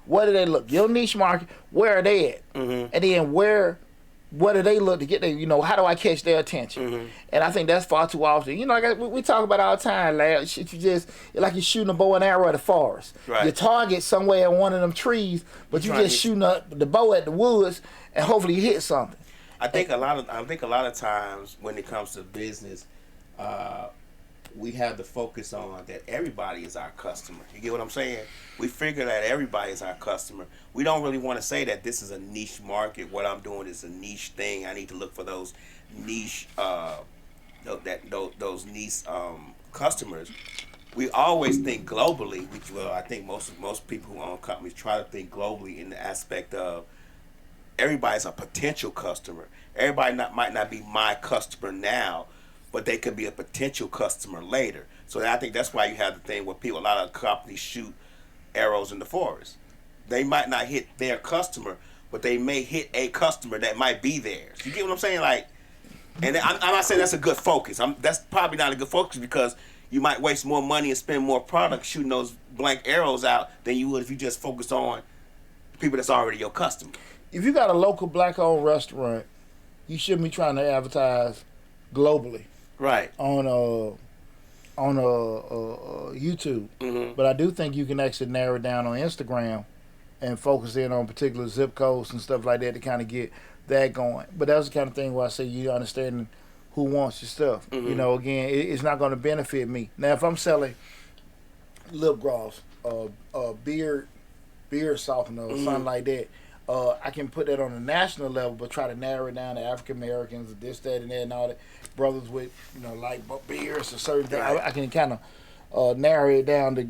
Where do they look? Your niche market, where are they at? And then where do they look to get there? How do I catch their attention? And I think that's far too often. Like we talk about all the time, lad. Shit, you just like you're shooting a bow and arrow at the forest. Right. You target somewhere in one of them trees, but you just shooting the bow at the woods, and hopefully you hit something. I think a lot of times when it comes to business, we have to focus on that everybody is our customer. You get what I'm saying? We figure that everybody is our customer. We don't really want to say that this is a niche market. What I'm doing is a niche thing. I need to look for those niche, those niche customers. We always think globally. I think most people who own companies try to think globally in the aspect of everybody's a potential customer. Everybody might not be my customer now, but they could be a potential customer later. So I think that's why you have the thing where a lot of companies shoot arrows in the forest. They might not hit their customer, but they may hit a customer that might be theirs. You get what I'm saying? And I'm not saying that's a good focus. That's probably not a good focus because you might waste more money and spend more product shooting those blank arrows out than you would if you just focused on people that's already your customer. If you got a local black-owned restaurant, you shouldn't be trying to advertise globally Right. on YouTube. Mm-hmm. But I do think you can actually narrow it down on Instagram and focus in on particular zip codes and stuff like that to kind of get that going. But that's the kind of thing where I say you understanding who wants your stuff. Mm-hmm. You know, again, it's not going to benefit me. Now, if I'm selling lip gloss, beard softener, or something like that, I can put that on a national level, but try to narrow it down to African Americans, this, that, and that, and all that. Brothers with, like beards or certain things. Right. I can kind of narrow it down to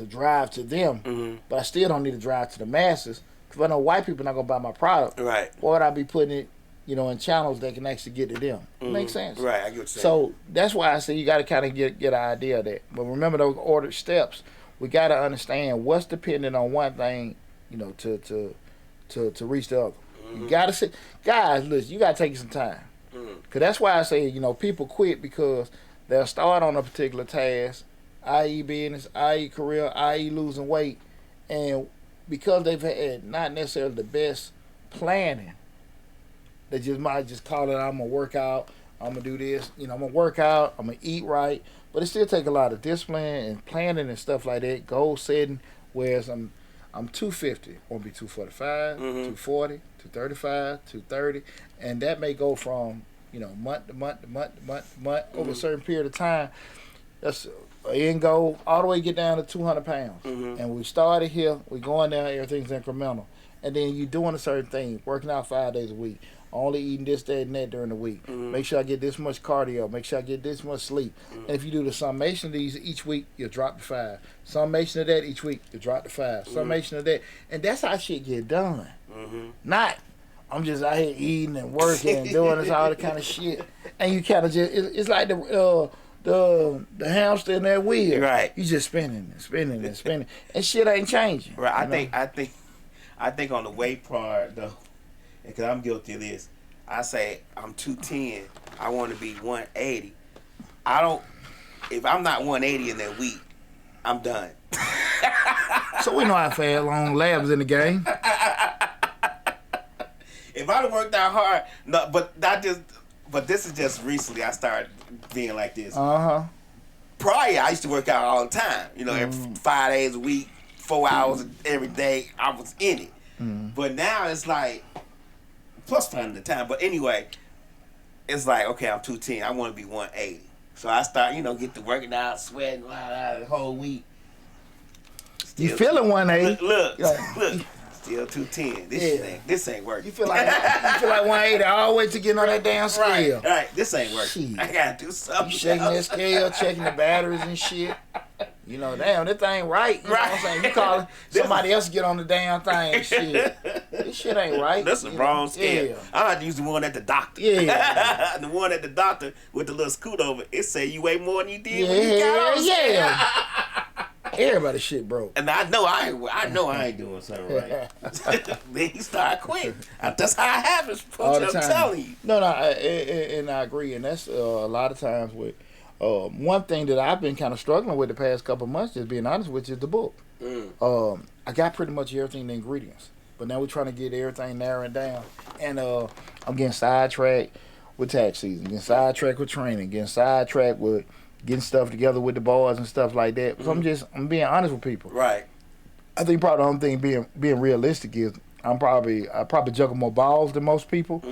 drive to them, Mm-hmm. but I still don't need to drive to the masses because I know white people not gonna buy my product. Right. Why would I be putting it, in channels that can actually get to them? Mm-hmm. Makes sense. Right. I get what you're saying. So that's why I say you got to kind of get an idea of that. But remember those ordered steps. We got to understand what's dependent on one thing, to reach the other. Mm-hmm. You got to say, guys, listen, you got to take some time. Because that's why I say, people quit because they'll start on a particular task, i.e. business, i.e. career, i.e. losing weight. And because they've had not necessarily the best planning, they might just call it, I'm going to work out, I'm going to do this, I'm going to work out, I'm going to eat right. But it still take a lot of discipline and planning and stuff like that, goal setting, whereas I'm 250, I want to be 245, 240, 235, 230, and that may go from, month to month to month to month to month over a certain period of time. That's an end goal, all the way get down to 200 pounds. And we started here, we're going down, everything's incremental. And then you're doing a certain thing, working out 5 days a week, only eating this, that, and that during the week. Make sure I get this much cardio, make sure I get this much sleep. And if you do the summation of these each week, you'll drop to 5. Summation of that each week, you'll drop to 5. Summation of that. And that's how shit get done. Not, I'm just out here eating and working and doing this all the kind of shit. And you kind of just, it's like the hamster in that wheel. Right. You just spinning and spinning and spinning. And shit ain't changing. Right. I think on the weight part though, because I'm guilty of this. I say I'm 210. I want to be 180. If I'm not 180 in that week, I'm done. So we know how fast long labs in the game. If I'd have worked out hard, no, but this is just recently I started being like this. Prior, I used to work out all the time. Every 5 days a week, 4 hours every day. I was in it. But now it's like, plus finding the time. But anyway, it's like, okay, I'm 210. I want to be 180. So I start, get to working out, sweating the whole week. You feeling 180? Look. Still 210. This ain't working. You feel like 180 all the way to getting on that damn scale. Right. This ain't working. Shit. I gotta do something. You shaking that scale, checking the batteries and shit. Damn, this thing right. You know what I'm saying? You calling somebody else to get on the damn thing. Shit. This shit ain't right. That's the wrong scale. Yeah. I have to use the one at the doctor. Yeah. The one at the doctor with the little scoot over. It say you weigh more than you did when you got on. Yeah. Everybody shit broke. And I know I ain't doing something right. Then you start quitting. That's how it happens. All the I'm time. telling you. No, and I agree. And that's a lot of times with one thing that I've been kind of struggling with the past couple of months, just being honest with you, is the book. I got pretty much everything, the ingredients. But now we're trying to get everything narrowed down. And I'm getting sidetracked with tax season, getting sidetracked with training, getting sidetracked with getting stuff together with the boys and stuff like that. So I'm being honest with people. Right. I think probably the only thing being realistic is I probably juggle more balls than most people.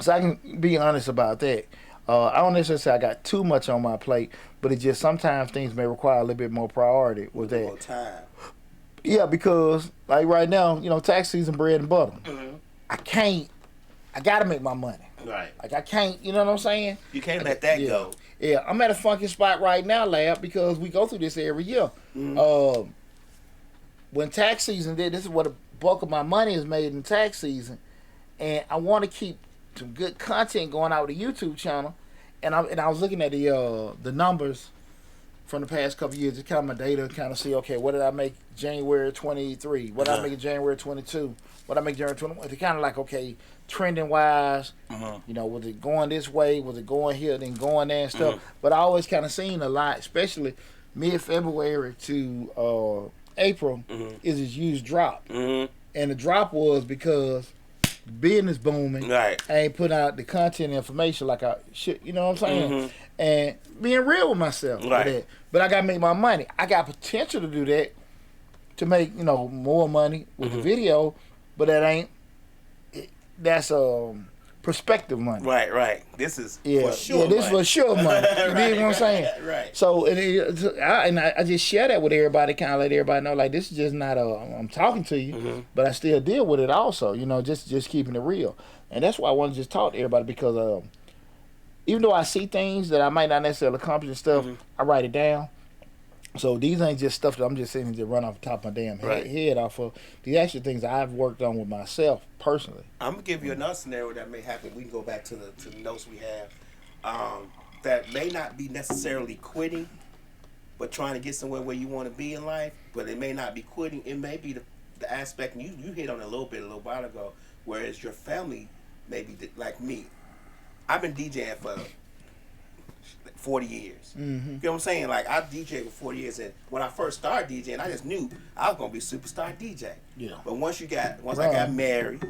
So I can be honest about that. I don't necessarily say I got too much on my plate, but it's just sometimes things may require a little bit more priority with that. More time. Yeah, because like right now, tax season, bread and butter. I gotta make my money. Right. Like I can't, you know what I'm saying? You can't let that go. Yeah, I'm at a funky spot right now, Lab, because we go through this every year. When tax season did, this is where the bulk of my money is made in tax season, and I want to keep some good content going out with the YouTube channel, and I was looking at the numbers from the past couple of years, just kind of my data, kind of see, okay, what did I make January 23? What did I make in January 22? What did I make January 21? It's kind of like, okay, trending wise, you know, was it going this way? Was it going here, then going there and stuff? But I always kind of seen a lot, especially mid-February to April, is this huge drop. And the drop was because business booming. Right. I ain't put out the content information like I should, you know what I'm saying? And being real with myself. Right. With that. But I got to make my money. I got potential to do that, to make, you know, more money with the video, but that ain't, that's perspective money. Right. This is for sure. Yeah, this money. for sure money. You dig what I'm saying? Right. So, I just share that with everybody, kind of let everybody know, like, this is just not I'm talking to you, but I still deal with it also, you know, just keeping it real. And that's why I want to just talk to everybody, because even though I see things that I might not necessarily accomplish and stuff, I write it down. So these ain't just stuff that I'm just sitting here run off the top of my damn head off of. These actual things I've worked on with myself personally. I'm gonna give you another scenario that may happen. We can go back to the notes we have. That may not be necessarily quitting, but trying to get somewhere where you want to be in life. But it may not be quitting. It may be the aspect, and you hit on it a little while ago, whereas your family may be like me. I've been DJing for 40 years. You know what I'm saying? Like, I DJed for 40 years, and when I first started DJing, I just knew I was gonna be a superstar DJ. Yeah. But once I got married,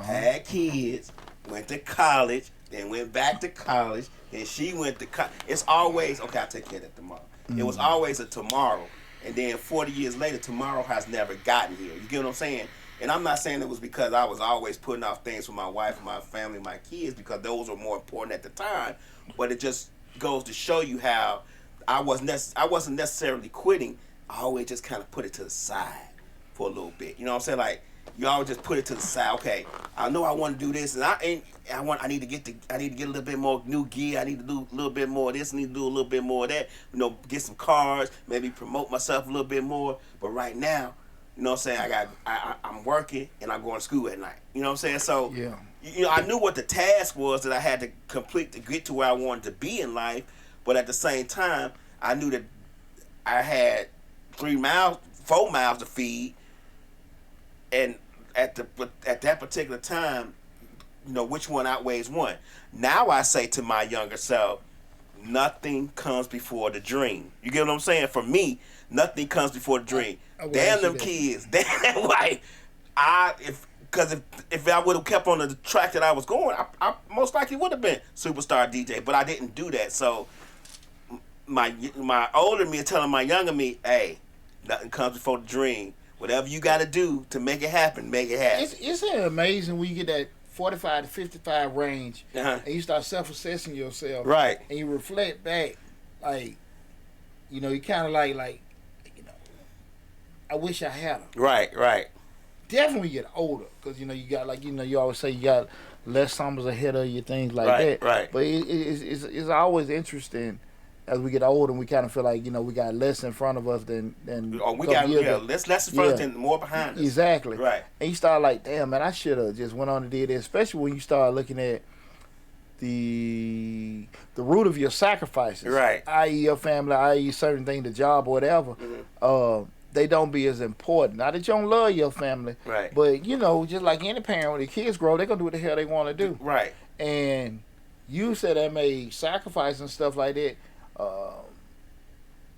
had kids, went to college, then went back to college, and she went to college. It's always, okay, I'll take care of that tomorrow. It was always a tomorrow. And then 40 years later, tomorrow has never gotten here. You get what I'm saying? And I'm not saying it was because I was always putting off things for my wife, my family, my kids, because those were more important at the time. But it just goes to show you how I wasn't necessarily quitting. I always just kind of put it to the side for a little bit. You know what I'm saying? Like, you always just put it to the side. Okay, I know I want to do this, and I need to get a little bit more new gear. I need to do a little bit more of this. I need to do a little bit more of that. You know, get some cars, maybe promote myself a little bit more. But right now, you know what I'm saying? I'm working and I'm going to school at night. You know what I'm saying? So, Yeah. you know, I knew what the task was that I had to complete to get to where I wanted to be in life. But at the same time, I knew that I had 4 miles to feed. And at that particular time, you know, which one outweighs one? Now I say to my younger self, nothing comes before the dream. You get what I'm saying? For me, nothing comes before the dream. Damn them kids. Damn that wife. If I would have kept on the track that I was going, I most likely would have been superstar DJ. But I didn't do that. So my older me is telling my younger me, hey, nothing comes before the dream. Whatever you got to do to make it happen, make it happen. Isn't it amazing when you get that 45 to 55 range, and you start self-assessing yourself, right? And you reflect back, like, you know, you kind of like, you know, I wish I had them. Right. Definitely when you get older, because, you know, you got, like, you know, you always say you got less summers ahead of you, things like that. Right. But it's always interesting as we get older and we kind of feel like, you know, we got less in front of us than we got less in front and more behind us. Exactly. Right. And you start like, damn, man, I should have just went on and did this. Especially when you start looking at the root of your sacrifices. Right. I.e. your family, i.e. certain things, the job or whatever. They don't be as important. Not that you don't love your family. Right. But, you know, just like any parent, when the kids grow, they're going to do what the hell they want to do. Right. And you said that made sacrifice and stuff like that.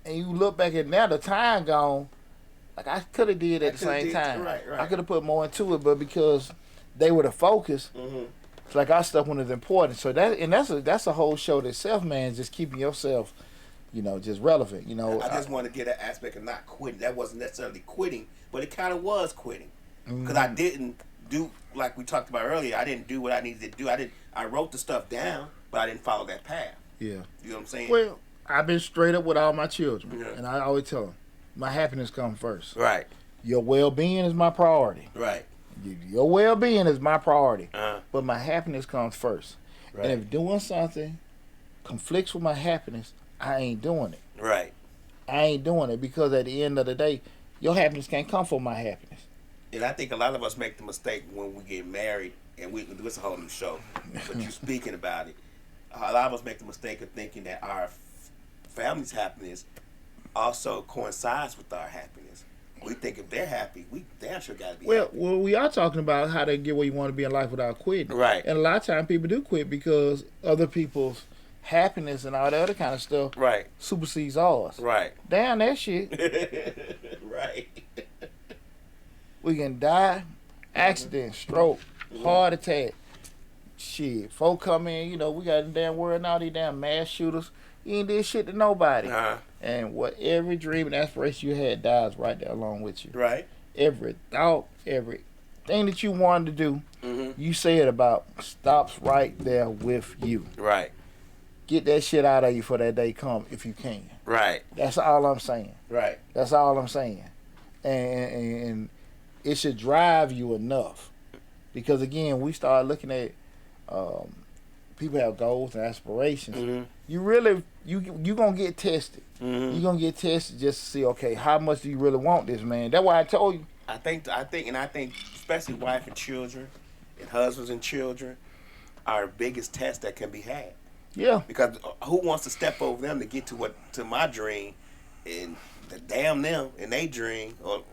And you look back at now, the time gone, like I could have did at the same time. Right. I could have put more into it, but because they were the focus, it's like our stuff when it's important. So that's a whole show itself, man. Just keeping yourself, you know, just relevant. You know, I just want to get that aspect of not quitting. That wasn't necessarily quitting, but it kind of was quitting because I didn't do like we talked about earlier. I didn't do what I needed to do. I wrote the stuff down, but I didn't follow that path. Yeah. You know what I'm saying? Well, I've been straight up with all my children, Yeah. and I always tell them, my happiness comes first. Right. Your well-being is my priority. Right. Your well-being is my priority, Uh-huh. but my happiness comes first. Right. And if doing something conflicts with my happiness, I ain't doing it. Right. I ain't doing it because at the end of the day, your happiness can't come from my happiness. And I think a lot of us make the mistake when we get married, and it's a whole new show, but you speaking about it. A lot of us make the mistake of thinking that our family's happiness also coincides with our happiness. We think if they're happy, we damn sure got to be Well, happy. well, we are talking about how to get where you want to be in life without quitting. Right. And a lot of times people do quit because other people's happiness and all the other kind of stuff Right. supersedes ours. Right. Damn that shit. Right. We can die, accident, stroke, heart attack. Shit. Folk come in, you know, we got the damn world now, these damn mass shooters. You ain't did shit to nobody. Uh-huh. And what every dream and aspiration you had dies right there along with you. Right. Every thought, everything that you wanted to do, Mm-hmm. you said about stops right there with you. Right. Get that shit out of you for that day come if you can. Right. That's all I'm saying. Right. That's all I'm saying. And it should drive you enough. Because again, we start looking at people have goals and aspirations. Mm-hmm. You really you gonna get tested. Mm-hmm. You're gonna get tested just to see, okay, how much do you really want this, man? That's why I told you. I think, especially wife and children, and husbands and children, are the biggest test that can be had. Yeah. Because who wants to step over them to get to my dream, and damn them and they dream or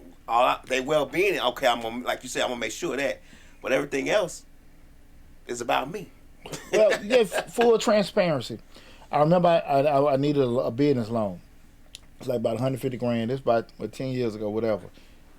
they well being? Okay, I'm gonna, like you said, I'm gonna make sure of that, but everything else is about me. Well, yeah, full transparency. I remember I needed a business loan. It's like about 150 grand. It's about 10 years ago, whatever.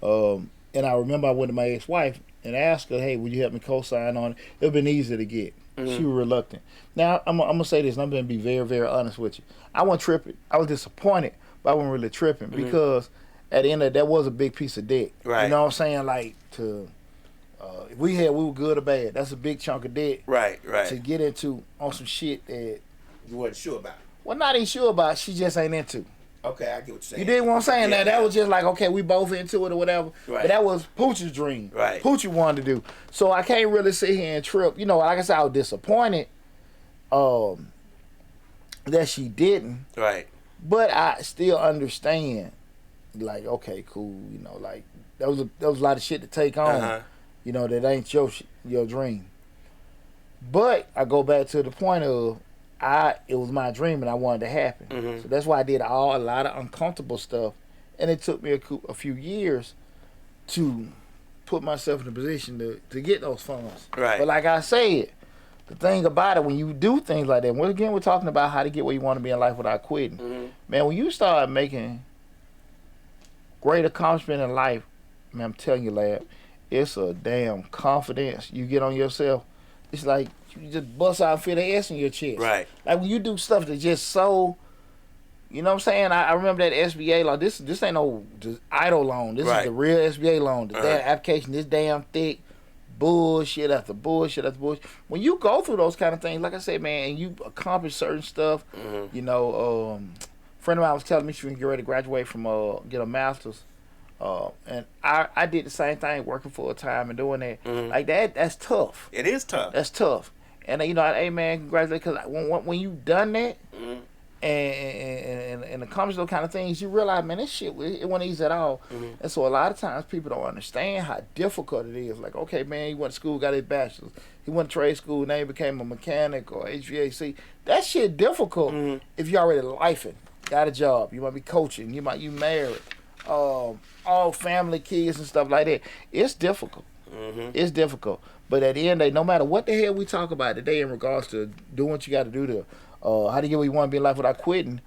And I remember I went to my ex-wife and asked her, hey, would you help me co-sign on it? It would have been easy to get. Mm-hmm. She was reluctant. Now, I'm going to say this, and I'm going to be very, very honest with you. I wasn't tripping. I was disappointed, but I wasn't really tripping because at the end of it, that was a big piece of debt. Right. You know what I'm saying? Like, if we were good or bad. That's a big chunk of debt Right. to Right. get into on some shit that, You wasn't sure about. well, not even sure about, she just ain't into. Okay, I get what you're saying. You dig what I'm saying? Yeah. That was just like, okay, we both into it or whatever. Right. But that was Pooch's dream. Right. Poochie wanted to do. So I can't really sit here and trip. You know, like I said, I was disappointed that she didn't. Right. But I still understand. Like, okay, cool. You know, like that was a lot of shit to take on. Uh-huh. You know, that ain't your dream. But I go back to the point of it was my dream and I wanted it to happen. Mhm. So that's why I did a lot of uncomfortable stuff, and it took me a few years to put myself in a position to get those funds. Right. But like I said, the thing about it, when you do things like that, again, we're talking about how to get where you want to be in life without quitting. Mhm. Man, when you start making great accomplishment in life, man, I'm telling you, lad, it's a damn confidence you get on yourself. It's like you just bust out and feel the ass in your chest. Right. Like when you do stuff that's just so, you know what I'm saying? I remember that SBA loan. This ain't no just idle loan. This Right. is the real SBA loan. The damn application this damn thick, bullshit after bullshit after bullshit. When you go through those kind of things, like I said, man, and you accomplish certain stuff, you know, a friend of mine was telling me she was getting ready to graduate from get a master's. And I did the same thing, working full time and doing that. Like that's tough. It is tough. That's tough. And you know, hey man, congratulations. Because when you done that and accomplish those kind of things, you realize, man, this shit it wasn't easy at all. And so a lot of times people don't understand how difficult it is. Like, okay, man, he went to school, got his bachelor's. He went to trade school, now he became a mechanic or HVAC. That shit difficult if you already lifing, got a job. You might be coaching. You married. All family, kids and stuff like that. It's difficult. It's difficult. But at the end of the day, no matter what the hell we talk about today in regards to doing what you got to do to how to get where you want to be in life without quitting,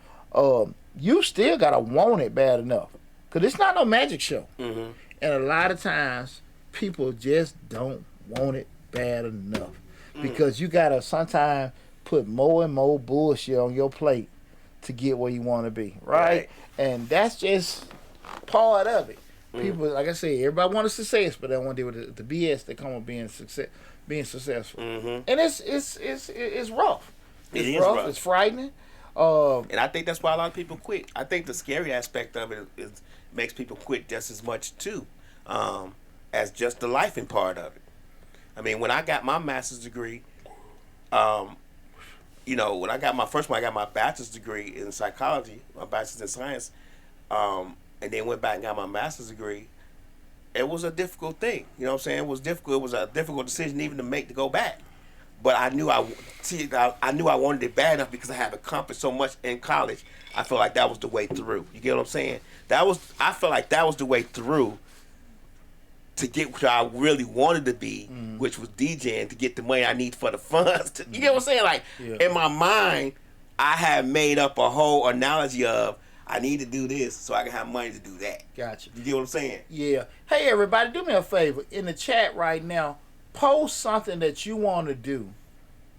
you still got to want it bad enough. Because it's not no magic show. And a lot of times, people just don't want it bad enough. Because you got to sometimes put more and more bullshit on your plate to get where you want to be. Right? And that's just part of it. People, like I said, everybody wants success, but they don't want to deal with the BS that come with being successful. And it's rough. It's rough. It's frightening. And I think that's why a lot of people quit. I think the scary aspect of it is makes people quit just as much too, as just the lifing part of it. I mean, when I got my master's degree, you know, when I got my first one, I got my bachelor's degree in psychology, my bachelor's in science, and then went back and got my master's degree. It was a difficult thing. You know what I'm saying? It was difficult. It was a difficult decision even to make to go back. But I knew I knew I wanted it bad enough because I had accomplished so much in college. I felt like that was the way through. You get what I'm saying? I felt like that was the way through to get where I really wanted to be, which was DJing, to get the money I need for the funds. You get what I'm saying? Like, in my mind, I had made up a whole analogy of I need to do this so I can have money to do that. Gotcha. You get what I'm saying? Yeah. Hey, everybody, do me a favor. In the chat right now, post something that you want to do,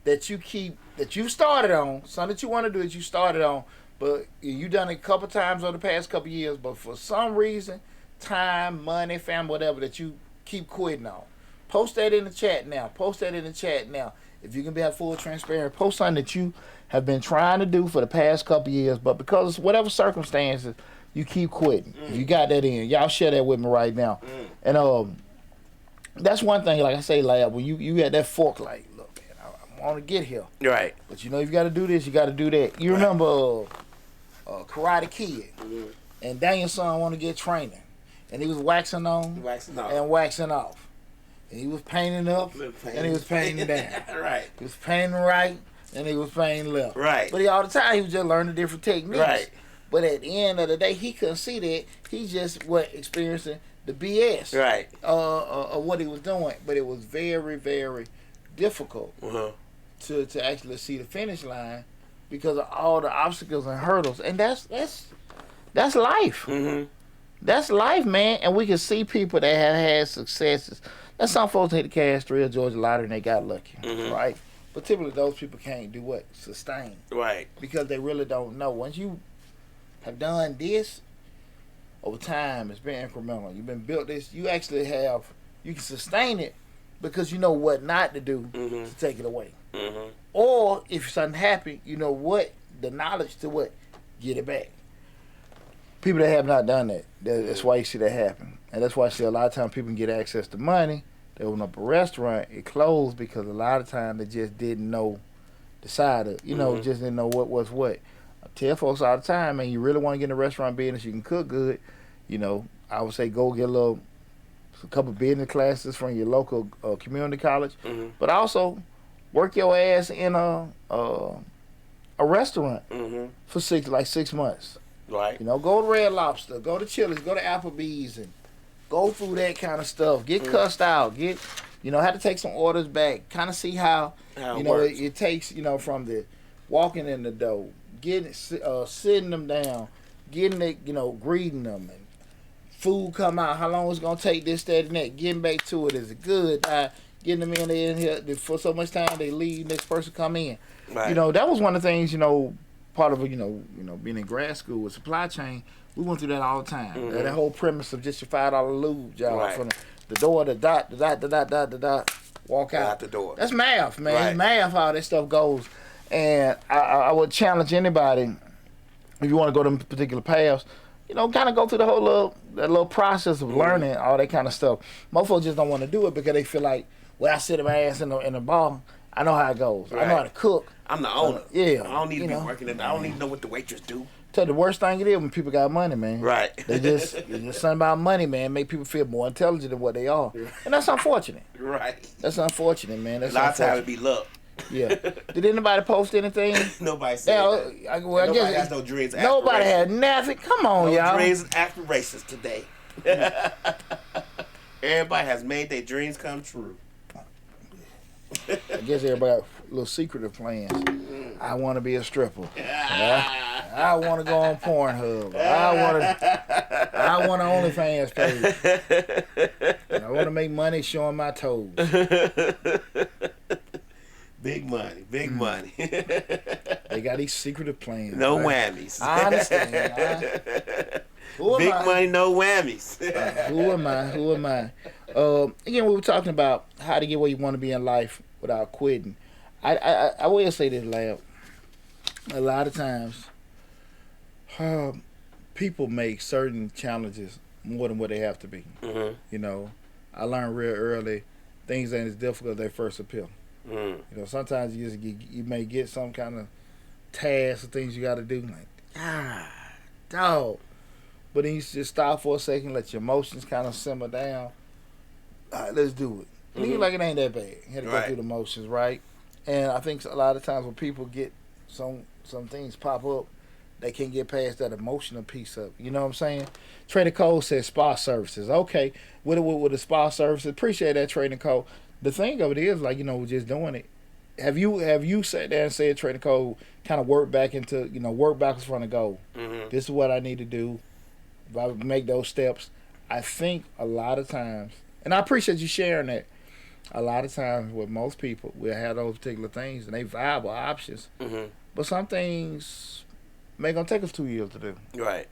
that you started on, something that you want to do that you started on, but you done it a couple times over the past couple years, but for some reason, time, money, family, whatever, that you keep quitting on. Post that in the chat now. Post that in the chat now. If you can be full transparent, post something that you have been trying to do for the past couple years, but because whatever circumstances, you keep quitting. If you got that in, y'all share that with me right now. And that's one thing, like I say, Lab, when you had that fork, like, look, man, I want to get here. Right. But you know, you got to do this, you got to do that. You remember Karate Kid, and Daniel's son want to get training, and he was waxing on and waxing off. And he was painting up, and he was painting down. Right. He was painting right, and he was painting left. Right. But all the time, he was just learning different techniques. Right. But at the end of the day, he couldn't see that. He just was experiencing the BS. Right. Of what he was doing. But it was very, very difficult to actually see the finish line because of all the obstacles and hurdles. And that's life. That's life, man. And we can see people that have had successes. That's some folks hit the cash thrill, Georgia Lottery, and they got lucky, right? But typically those people can't do what? Sustain. Right. Because they really don't know. Once you have done this, over time, it's been incremental. You've been built this. You actually you can sustain it because you know what not to do to take it away. Or if something happened, you know what, the knowledge to what, get it back. People that have not done that, that's why you see that happen. And that's why I see a lot of times people can get access to money. They open up a restaurant, it closed because a lot of times they just didn't know the side of, just didn't know what was what. I tell folks all the time, man, you really want to get in the restaurant business, you can cook good, I would say go get a couple business classes from your local community college, but also work your ass in a restaurant for 6 months. Right. Go to Red Lobster, go to Chili's, go to Applebee's, and go through that kind of stuff. Get cussed out. Have to take some orders back. Kind of see how it takes, from the walking in the door, getting sitting them down, getting it, greeting them, and food come out. How long it's gonna take this, that, and that. Getting back to it, is it good? Getting them in here for so much time they leave. Next person come in. Right. That was one of the things. Part of being in grad school with supply chain. We went through that all the time. That whole premise of just your $5 lube job from the door, the dot, walk out the door. That's math, man. Right. It's math how this stuff goes. And I would challenge anybody, if you want to go to particular paths, kind of go through the whole little process of learning all that kind of stuff. Most folks just don't want to do it because they feel like, well, I sit my ass in the bar. I know how it goes. Right. I know how to cook. I'm the owner. Yeah. I don't need to be working I don't need to know what the waitress do. So the worst thing it is when people got money, man. Right. It's just something about money, man. Make people feel more intelligent than what they are. And that's unfortunate. Right. That's unfortunate, man. That's a lot of times it be luck. Yeah. Did anybody post anything? Nobody said that. Nobody has no dreams. Nobody had nothing. Come on, y'all. Dreams and aspirations today. Everybody has made their dreams come true. I guess everybody got little secretive plans. I want to be a stripper. I want to go on Pornhub. I want an OnlyFans page. And I want to make money showing my toes. Big money, big money. They got these secretive plans. No whammies. I understand. Big money, no whammies. Who am I? Again, we were talking about how to get where you want to be in life without quitting. I will say this, Lab. A lot of times, people make certain challenges more than what they have to be. I learned real early, things ain't as difficult as they first appear. Sometimes you may get some kind of task or things you got to do, like, dog. But then you just stop for a second, let your emotions kind of simmer down. All right, let's do it. And you like it ain't that bad. You had to go through the motions, right? And I think a lot of times when people get some things pop up, they can't get past that emotional piece of it. You know what I'm saying? Trading Code says spa services. Okay, with the spa services, appreciate that, Trading Code. The thing of it is, like, just doing it. Have you sat there and said Trading Code kind of work back into, work backwards from the goal? Mm-hmm. This is what I need to do. If I make those steps, I think a lot of times, and I appreciate you sharing that. A lot of times with most people, we'll have those particular things and they viable options. Mm-hmm. But some things may gonna take us 2 years to do. Right.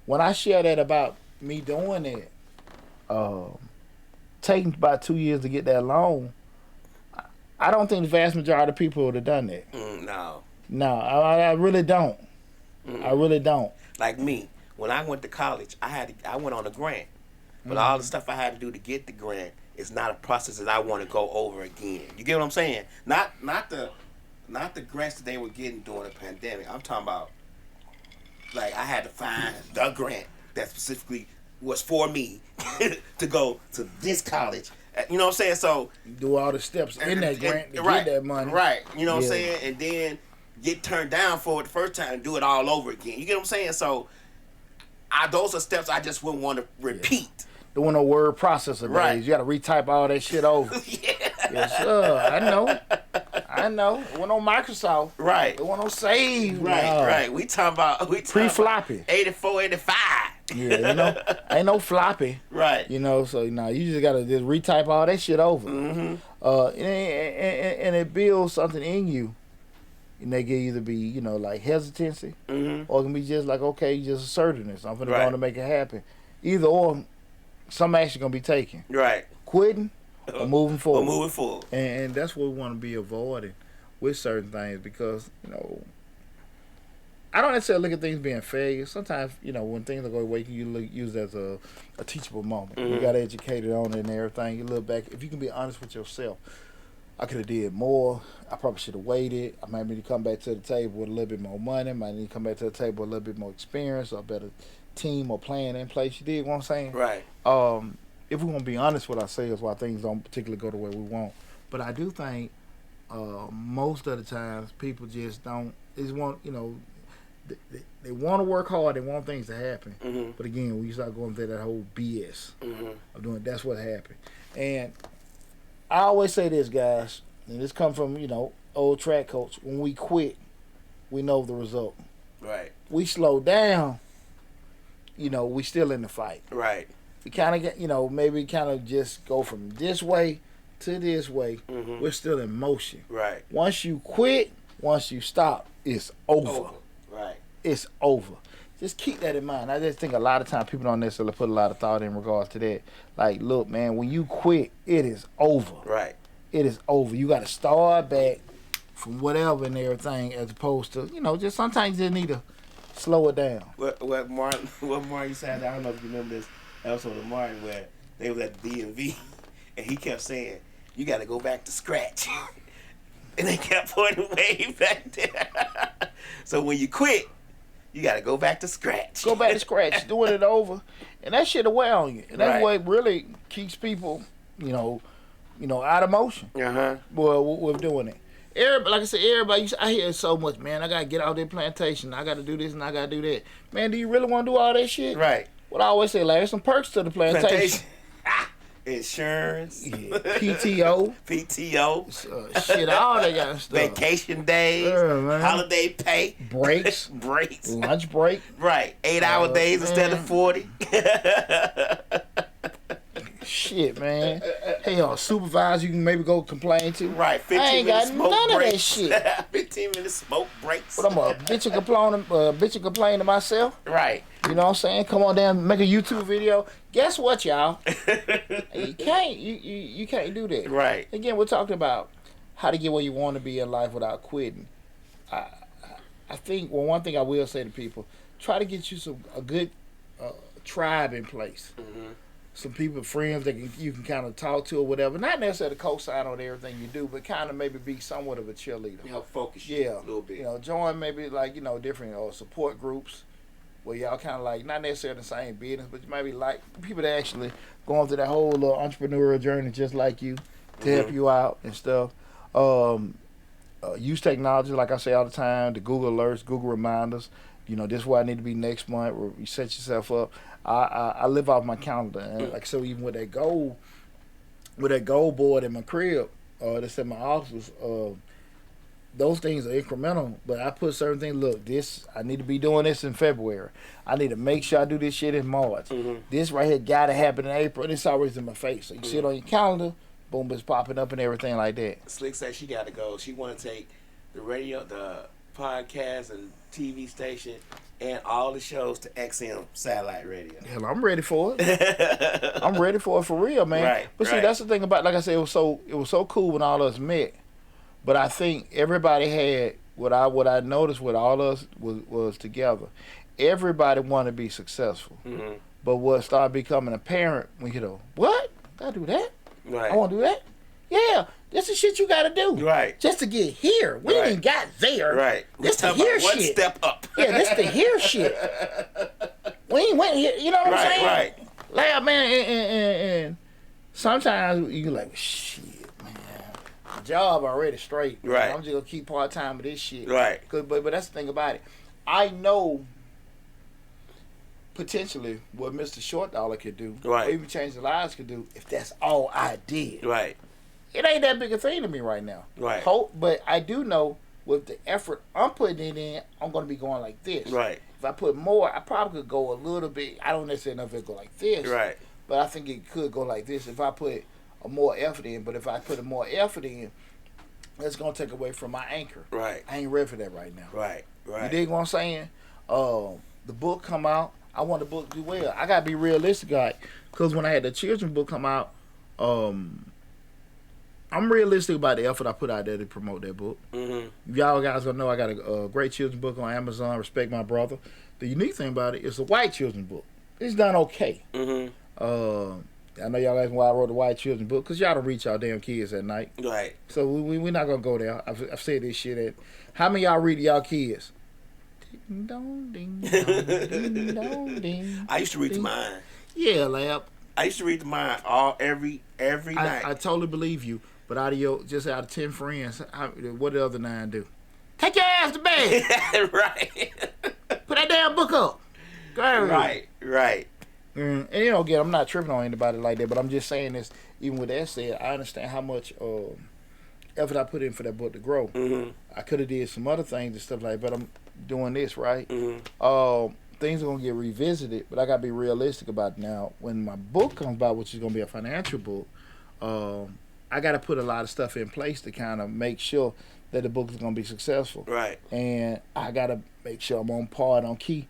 When I share that about me doing it, taking about 2 years to get that loan, I don't think the vast majority of people would have done that. No. No, I really don't. I really don't. Like me, when I went to college, I went on a grant, but all the stuff I had to do to get the grant is not a process that I want to go over again. You get what I'm saying? Not the grants that they were getting during the pandemic. I'm talking about, like, I had to find the grant that specifically was for me to go to this college. You know what I'm saying? So you do all the steps in that grant to right, get that money. Right. You know what I'm saying? And then get turned down for it the first time and do it all over again. You get what I'm saying? So those are steps I just wouldn't want to repeat. Doing no word processor Right. days. You got to retype all that shit over. Yeah. Yes, sir. I know. It wasn't on Microsoft. Right. It wasn't on Save. Right, No. right. We talking about Pre-floppy. 84, 85. Yeah, ain't no floppy. Right. So you just gotta just retype all that shit over. Mm-hmm. And it builds something in you. And they can either be, like hesitancy, Mm-hmm. or it can be just like, okay, just assertiveness. I'm gonna Right. go to make it happen. Either or, some action gonna be taken. Right. Quitting or moving forward. Or moving forward. And that's what we want to be avoiding with certain things, because I don't necessarily look at things being failures. Sometimes when things are going away, you use it as a teachable moment. You got educated on it and everything. You look back. If you can be honest with yourself, I could have did more. I probably should have waited. I might need to come back to the table with a little bit more money. Might need to come back to the table with a little bit more experience or a better team or plan in place. You dig what I'm saying? Right. If we want to be honest with ourselves, why things don't particularly go the way we want. But I do think most of the times people just don't. They want they want to work hard. They want things to happen. Mm-hmm. But again, when you start going through that whole BS of doing, that's what happened. And I always say this, guys, and this come from old track coach. When we quit, we know the result. Right. We slow down. We still in the fight. Right. We kind of get, maybe kind of just go from this way to this way. Mm-hmm. We're still in motion. Right. Once you quit, once you stop, it's over. Right. It's over. Just keep that in mind. I just think a lot of times people don't necessarily put a lot of thought in regards to that. Like, look, man, when you quit, it is over. Right. It is over. You got to start back from whatever and everything, as opposed to, just sometimes you just need to slow it down. What Martin said, I don't know if you remember this episode of Martin where they was at the DMV and he kept saying, you got to go back to scratch. And they kept pointing way back there. So when you quit, you got to go back to scratch. Go back to scratch, doing it over. And that shit will wear on you. And that's Right. what really keeps people, out of motion. Uh-huh. Well, with doing it. Everybody, like I said, everybody, I hear it so much, man. I got to get out there plantation. I got to do this and I got to do that. Man, do you really want to do all that shit? Right. What I always say, like, there's some perks to the plantation. Insurance. Yeah. PTO. PTO. Shit, all that kind of stuff. Vacation days. Yeah, man. Holiday pay. Breaks. Breaks. Lunch break. Right. 8-hour days instead of 40. Shit, man. Hell, supervisor you can maybe go complain to. Right. 15 I ain't minute got smoke none breaks. of that shit. 15-minute smoke breaks. But I'm a bitch and complain to myself. Right. You know what I'm saying? Come on down, make a YouTube video. Guess what, y'all? You can't do that. Right. Again, we're talking about how to get where you want to be in life without quitting. I think one thing I will say to people: try to get you a good tribe in place. Mm-hmm. Some people, friends that you can kind of talk to or whatever. Not necessarily co-sign on everything you do, but kind of maybe be somewhat of a cheerleader. Help focus you Yeah, a little bit. Join maybe different support groups where y'all kind of like not necessarily the same business, but you might be like people that actually going through that whole entrepreneurial journey just like you to help you out and stuff. use technology, like I say all the time, the Google alerts, Google reminders. This is where I need to be next month. Or you set yourself up. I live off my calendar, and like so, even with that goal board in my crib, that's in my office. Those things are incremental, but I put certain things. Look, this I need to be doing this in February. I need to make sure I do this shit in March. This right here got to happen in April, and it's always in my face. So you see it on your calendar, boom, it's popping up and everything like that. Slick said she got to go. She want to take the radio, the podcast, and TV station, and all the shows to XM satellite radio. Hell, I'm ready for it. I'm ready for it for real, man. Right. But see, that's the thing about, like I said, it was so cool when all of us met. But I think everybody had what I noticed with all of us was together. Everybody wanted to be successful. But what started becoming apparent when what? Gotta do that? Right. I want to do that? Yeah. That's the shit you gotta do. Right. Just to get here. We ain't got there. Right. This the here shit. One step up. Yeah, this the here shit. We ain't went here. You know what I'm saying? Right. Like, man, and sometimes you like, shit, man. The job already straight. Man. Right. I'm just gonna keep part time with this shit. Right. But that's the thing about it. I know potentially what Mr. Short Dollar could do, right, or even Change the Lives could do, if that's all I did. Right. It ain't that big a thing to me right now. Right. But I do know with the effort I'm putting it in, I'm going to be going like this. Right. If I put more, I probably could go a little bit. I don't necessarily know if it go like this. Right. But I think it could go like this if I put a more effort in. But if I put a more effort in, that's going to take away from my anchor. Right. I ain't ready for that right now. Right. Right. You dig what I'm saying? The book come out. I want the book to do well. I got to be realistic, guy. Because when I had the children's book come out, I'm realistic about the effort I put out there to promote that book. Mm-hmm. Y'all guys gonna know I got a great children's book on Amazon. Respect My Brother. The unique thing about it, it's a white children's book. It's done okay. Mm-hmm. I know y'all asking why I wrote the white children's book, because y'all don't reach y'all damn kids at night. Right. So we're not gonna go there. I've said this shit at. How many of y'all read to y'all kids? Ding dong, ding dong, ding dong, ding. I used to read to mine. Yeah, lab. I used to read to mine every night. I totally believe you. But out of 10 friends, what the other 9 do? Take your ass to bed. Right. Put that damn book up. Go ahead. Right. And again, I'm not tripping on anybody like that, but I'm just saying this. Even with that said, I understand how much effort I put in for that book to grow. Mm-hmm. I could have did some other things and stuff like that, but I'm doing this, right? Mm-hmm. Things are going to get revisited, but I got to be realistic about it now. When my book comes out, which is going to be a financial book, I got to put a lot of stuff in place to kind of make sure that the book is going to be successful. Right. And I got to make sure I'm on par and on key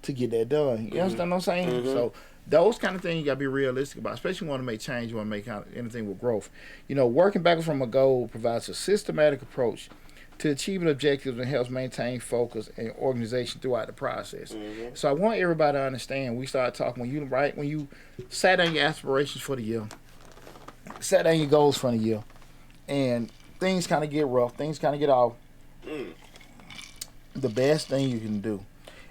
to get that done. You understand what I'm saying? Mm-hmm. So those kind of things you got to be realistic about, especially when you want to make change, you want to make kind of anything with growth. Working backwards from a goal provides a systematic approach to achieving objectives and helps maintain focus and organization throughout the process. Mm-hmm. So I want everybody to understand, we started talking when you sat down your aspirations for the year, set down your goals for the year, and things kind of get rough, things kind of get off. The best thing you can do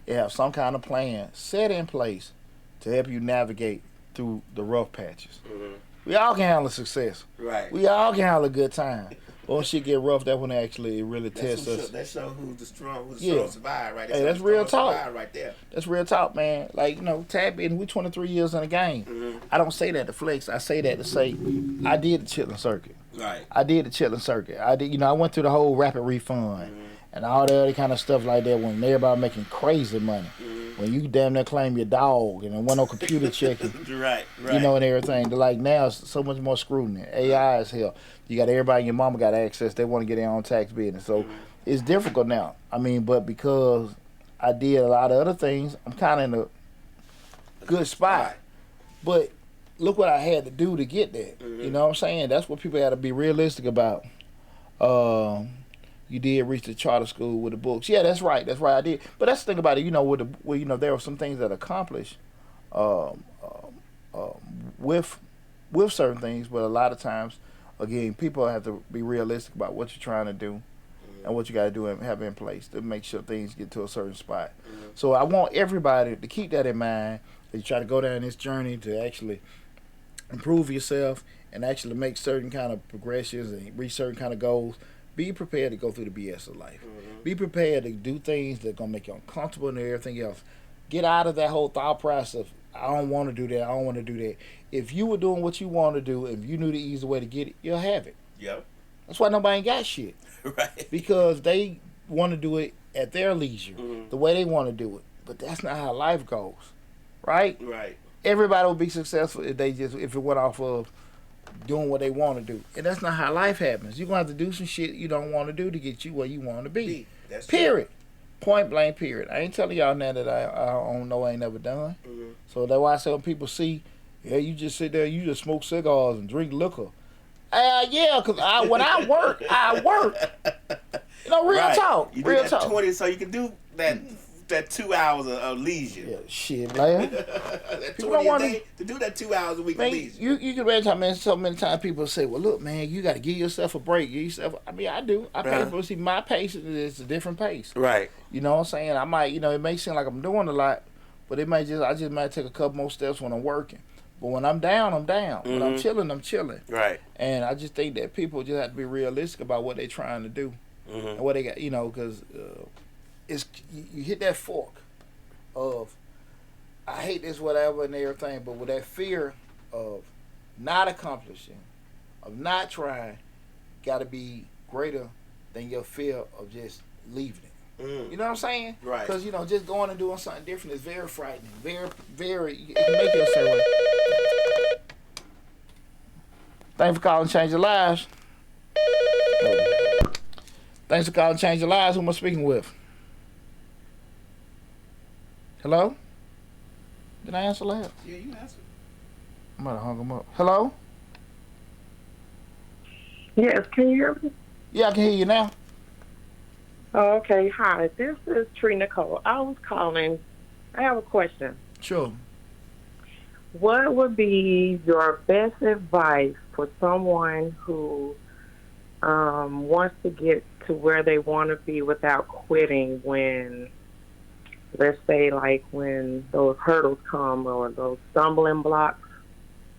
is have some kind of plan set in place to help you navigate through the rough patches. Mm-hmm. We all can handle success. Right. We all can handle a good time. But when shit get rough, that one actually it really tests us. That show who's the strong survive, right? Hey, that's real talk. Right there. That's real talk, man. Like, tap in. We're 23 years in the game. Mm-hmm. I don't say that to flex. I say that to say I did the Chitlin circuit. Right. I did the Chitlin circuit. I did. I went through the whole rapid refund and all the other kind of stuff like that when everybody making crazy money. When you damn near claim your dog and there wasn't no computer checking. Right. And everything. Like now, it's so much more scrutiny. AI is hell. You got everybody and your mama got access. They want to get their own tax business. So it's difficult now. But because I did a lot of other things, I'm kind of in a good spot. But look what I had to do to get there. You know what I'm saying? That's what people got to be realistic about. You did reach the charter school with the books. Yeah, that's right. I did. But that's the thing about it. There were some things that accomplished with certain things, but a lot of times, again, people have to be realistic about what you're trying to do and what you got to do and have in place to make sure things get to a certain spot. So I want everybody to keep that in mind as you try to go down this journey to actually improve yourself and actually make certain kind of progressions and reach certain kind of goals. Be prepared to go through the BS of life. Be prepared to do things that are gonna make you uncomfortable and everything else. Get out of that whole thought process of I don't want to do that. I don't want to do that. If you were doing what you want to do, if you knew the easy way to get it, you'll have it. Yep. That's why nobody ain't got shit. Right. Because they want to do it at their leisure, the way they want to do it. But that's not how life goes, right? Right. Everybody would be successful if it went off of doing what they want to do, and that's not how life happens. You're gonna have to do some shit you don't want to do to get you where you want to be. That's period. True. Point blank. Period. I ain't telling y'all now that I don't know. I ain't never done. So that's why I say when people see, yeah, you just sit there, you just smoke cigars and drink liquor. Yeah, because when I work, I work. You know, real talk. You real do talk. 20, so you can do that 2 hours of leisure. Yeah, shit, man. That 20 a day to do that 2 hours a week of leisure. You can imagine, man, so many times people say, well, look, man, you got to give yourself a break. I mean, I do. I pay for see, my pace is a different pace. Right. You know what I'm saying? I might, it may seem like I'm doing a lot, but I just might take a couple more steps when I'm working. But when I'm down, I'm down. When I'm chilling, I'm chilling. Right. And I just think that people just have to be realistic about what they're trying to do and what they got, because you hit that fork of I hate this whatever and everything, but with that fear of not accomplishing, of not trying, got to be greater than your fear of just leaving it. You know what I'm saying? Right. Because just going and doing something different is very frightening. Very, very. It can make you a certain way. Thanks for calling, Change Your Lives. Thanks for calling, Change Your Lives. Who am I speaking with? Hello? Did I answer that? Yeah, you answered. I might have hung him up. Hello? Yes, can you hear me? Yeah, I can hear you now. Oh, okay. Hi, this is Trina Cole. I was calling. I have a question. Sure. What would be your best advice for someone who wants to get to where they want to be without quitting when, let's say, like when those hurdles come or those stumbling blocks,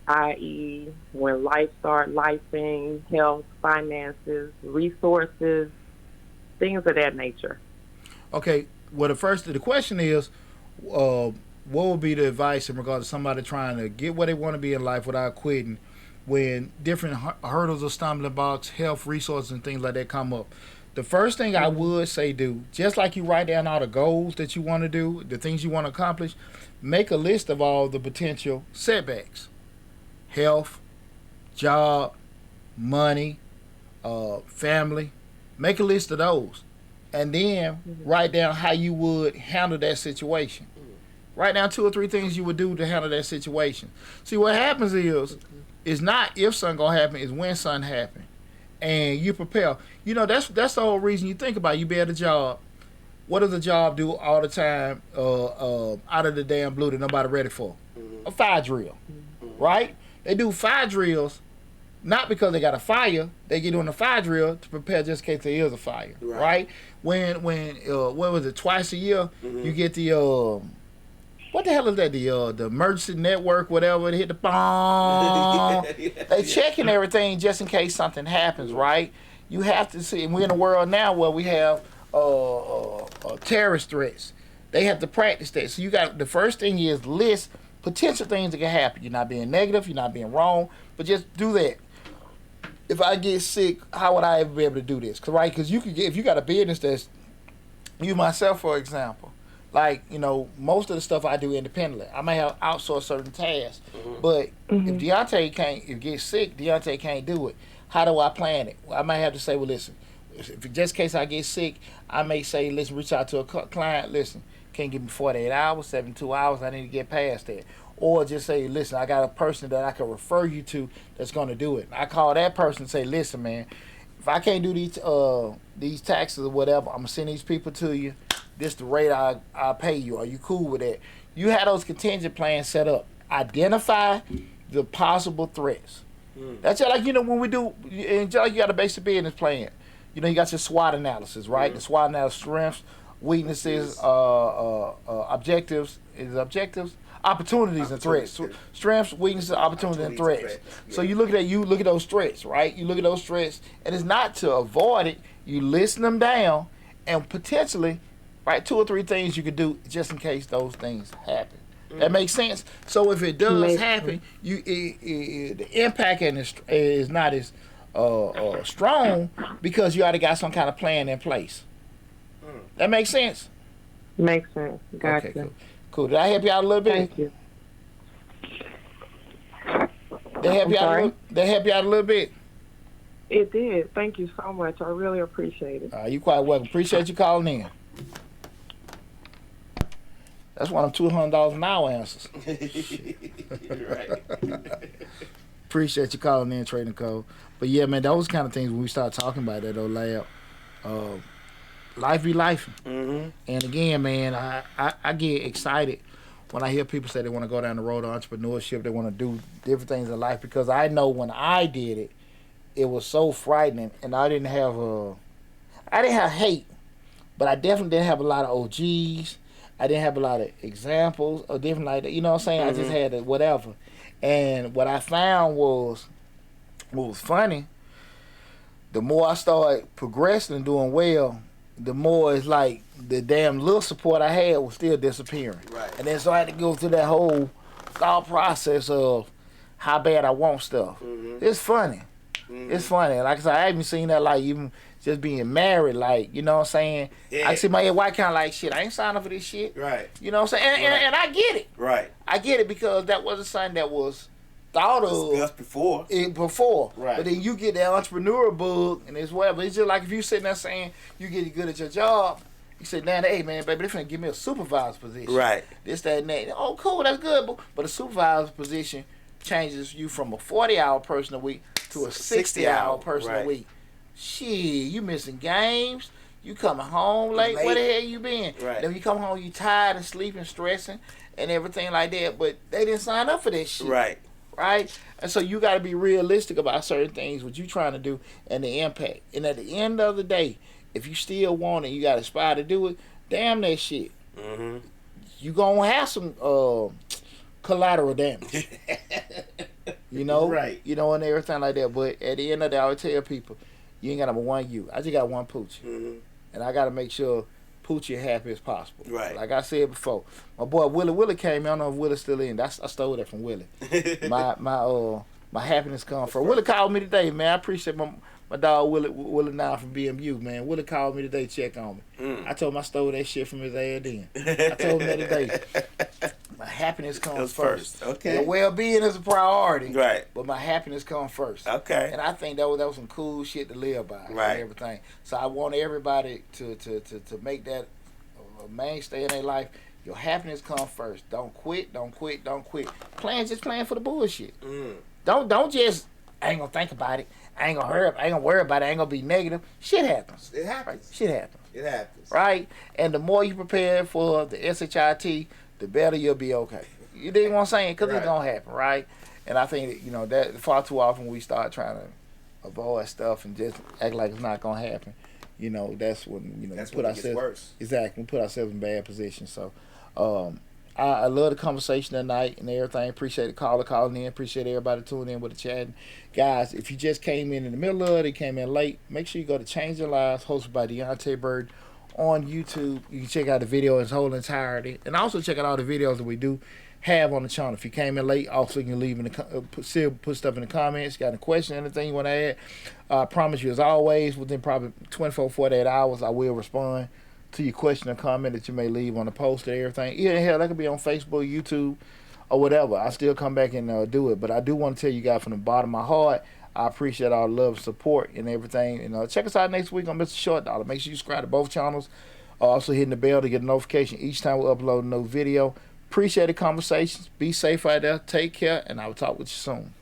i.e. when life starts lifing, health, finances, resources, things of that nature. Okay. Well, the question is, what would be the advice in regard to somebody trying to get where they want to be in life without quitting when different hurdles or stumbling blocks, health, resources, and things like that come up? The first thing I would say do, just like you write down all the goals that you want to do, the things you want to accomplish, make a list of all the potential setbacks. Health, job, money, family. Make a list of those. And then write down how you would handle that situation. Write down 2 or 3 things you would do to handle that situation. See, what happens is, it's not if something gonna happen, it's when something happen. And you prepare. That's the whole reason you think about it. You be at a job. What does a job do all the time out of the damn blue that nobody ready for? A fire drill, right? They do fire drills not because they got a fire. They get on the fire drill to prepare just in case there is a fire, right? When what was it? Twice a year, you get the what the hell is that? The emergency network, whatever. They hit the bomb. They checking everything just in case something happens, right? You have to see. And we're in a world now where we have terrorist threats. They have to practice that. So you got the first thing is list potential things that can happen. You're not being negative. You're not being wrong. But just do that. If I get sick, how would I ever be able to do this? Because you could get, if you got a business that's you myself, for example. Like, most of the stuff I do independently. I may have outsourced certain tasks. But if Deontay gets sick, Deontay can't do it. How do I plan it? Well, I might have to say, well, listen, if just in case I get sick, I may say, listen, reach out to a client, listen, can't give me 48 hours, 72 hours, I need to get past that. Or just say, listen, I got a person that I can refer you to that's going to do it. I call that person and say, listen, man, if I can't do these taxes or whatever, I'm going to send these people to you. This the rate I'll pay you. Are you cool with that? You have those contingent plans set up. Identify the possible threats. That's just like, when we do, and just like you got a basic business plan. You got your SWOT analysis, right? The SWOT analysis, strengths, weaknesses, objectives. Is it objectives? opportunities and threats. Strengths, weaknesses, opportunities, and threats. So you look at those threats, right? You look at those threats, and it's not to avoid it. You listen them down, and potentially, right, 2 or 3 things you could do just in case those things happen. That makes sense. So if it does happen, the impact is not as strong because you already got some kind of plan in place. That makes sense. Makes sense. Gotcha. Okay, cool. Did I help you out a little bit? Thank you. They help you out a little bit. It did. Thank you so much. I really appreciate it. You quite welcome. Appreciate you calling in. That's one of them $200 an hour answers. Right. Appreciate you calling in, Trading Code. But yeah, man, those kind of things when we start talking about that, though, Lab, life be life. Mm-hmm. And again, man, I get excited when I hear people say they want to go down the road of entrepreneurship, they want to do different things in life, because I know when I did it, it was so frightening, and I didn't have hate, but I definitely didn't have a lot of OGs. I didn't have a lot of examples or different like that. You know what I'm saying? I just had whatever. And what I found was, what was funny, the more I started progressing and doing well, the more it's like the damn little support I had was still disappearing. Right. And then so I had to go through that whole thought process of how bad I want stuff. It's funny. It's funny. Like I said, I haven't seen that, like, even just being married, like, you know what I'm saying? Yeah. I see my wife kind of like, shit, I ain't signed up for this shit. Right. You know what I'm saying? And I get it. Right. I get it, because that wasn't something that was thought of Discussed before. Right. Right. But then you get that entrepreneur bug, and it's whatever. It's just like if you sitting there saying you get good at your job, you say, "Now, hey man, baby, they finna give me a supervisor position." Right. This, that, and that. Oh, cool, that's good. But a supervisor position changes you from a 40-hour person a week to a 60-hour person a week. Shit, you missing games. You coming home late. Where the hell you been? Right. Then you come home, you tired and sleeping, stressing, and everything like that. But they didn't sign up for that shit. Right. Right? And so you got to be realistic about certain things, what you trying to do, and the impact. And at the end of the day, if you still want it, you got to aspire to do it, damn that shit. Mm-hmm. You going to have some collateral damage. You know? Right. You know, and everything like that. But at the end of the day, I would tell people, you ain't got number one you. I just got one Poochie. Mm-hmm. And I got to make sure Poochie happy as possible. Right. Like I said before, my boy Willie came in. I don't know if Willie's still in. I stole that from Willie. My happiness comes first. Willie called me today, man. I appreciate my dog Willie now from BMU, man. Willie called me today, check on me. I told him I stole that shit from his ass then. I told him that today. My happiness comes first. Okay. Your well-being is a priority. Right. But my happiness comes first. Okay. And I think that was some cool shit to live by. Right. And everything. So I want everybody to make that a mainstay in their life. Your happiness comes first. Don't quit. Just plan for the bullshit. Don't just, I ain't gonna think about it. I ain't gonna worry about it. I ain't gonna be negative. Shit happens. It happens. Right? Shit happens. It happens. Right? And the more you prepare for the SHIT, the better you'll be okay. You dig what I'm saying? Because it's gonna happen, right? And I think that, that far too often we start trying to avoid stuff and just act like it's not gonna happen. That's when that's we put when it ourselves gets worse. Exactly. We put ourselves in bad positions. So I love the conversation tonight and everything. Appreciate the caller calling in. Appreciate everybody tuning in with the chat. Guys, if you just came in the middle of it, came in late, make sure you go to Change Your Lives, hosted by Deontay Bird on YouTube. You can check out the video in its whole entirety. And also check out all the videos that we do have on the channel. If you came in late, also you can leave in the put stuff in the comments. Got any question, anything you want to add? I promise you, as always, within probably 24, 48 hours, I will respond to your question or comment that you may leave on the post or everything. Yeah, hell, that could be on Facebook, YouTube, or whatever. I still come back and do it. But I do want to tell you guys from the bottom of my heart, I appreciate all the love, support, and everything. And check us out next week on Mr. Short Dollar. Make sure you subscribe to both channels. Also hitting the bell to get a notification each time we upload a new video. Appreciate the conversations. Be safe out there. Take care, and I will talk with you soon.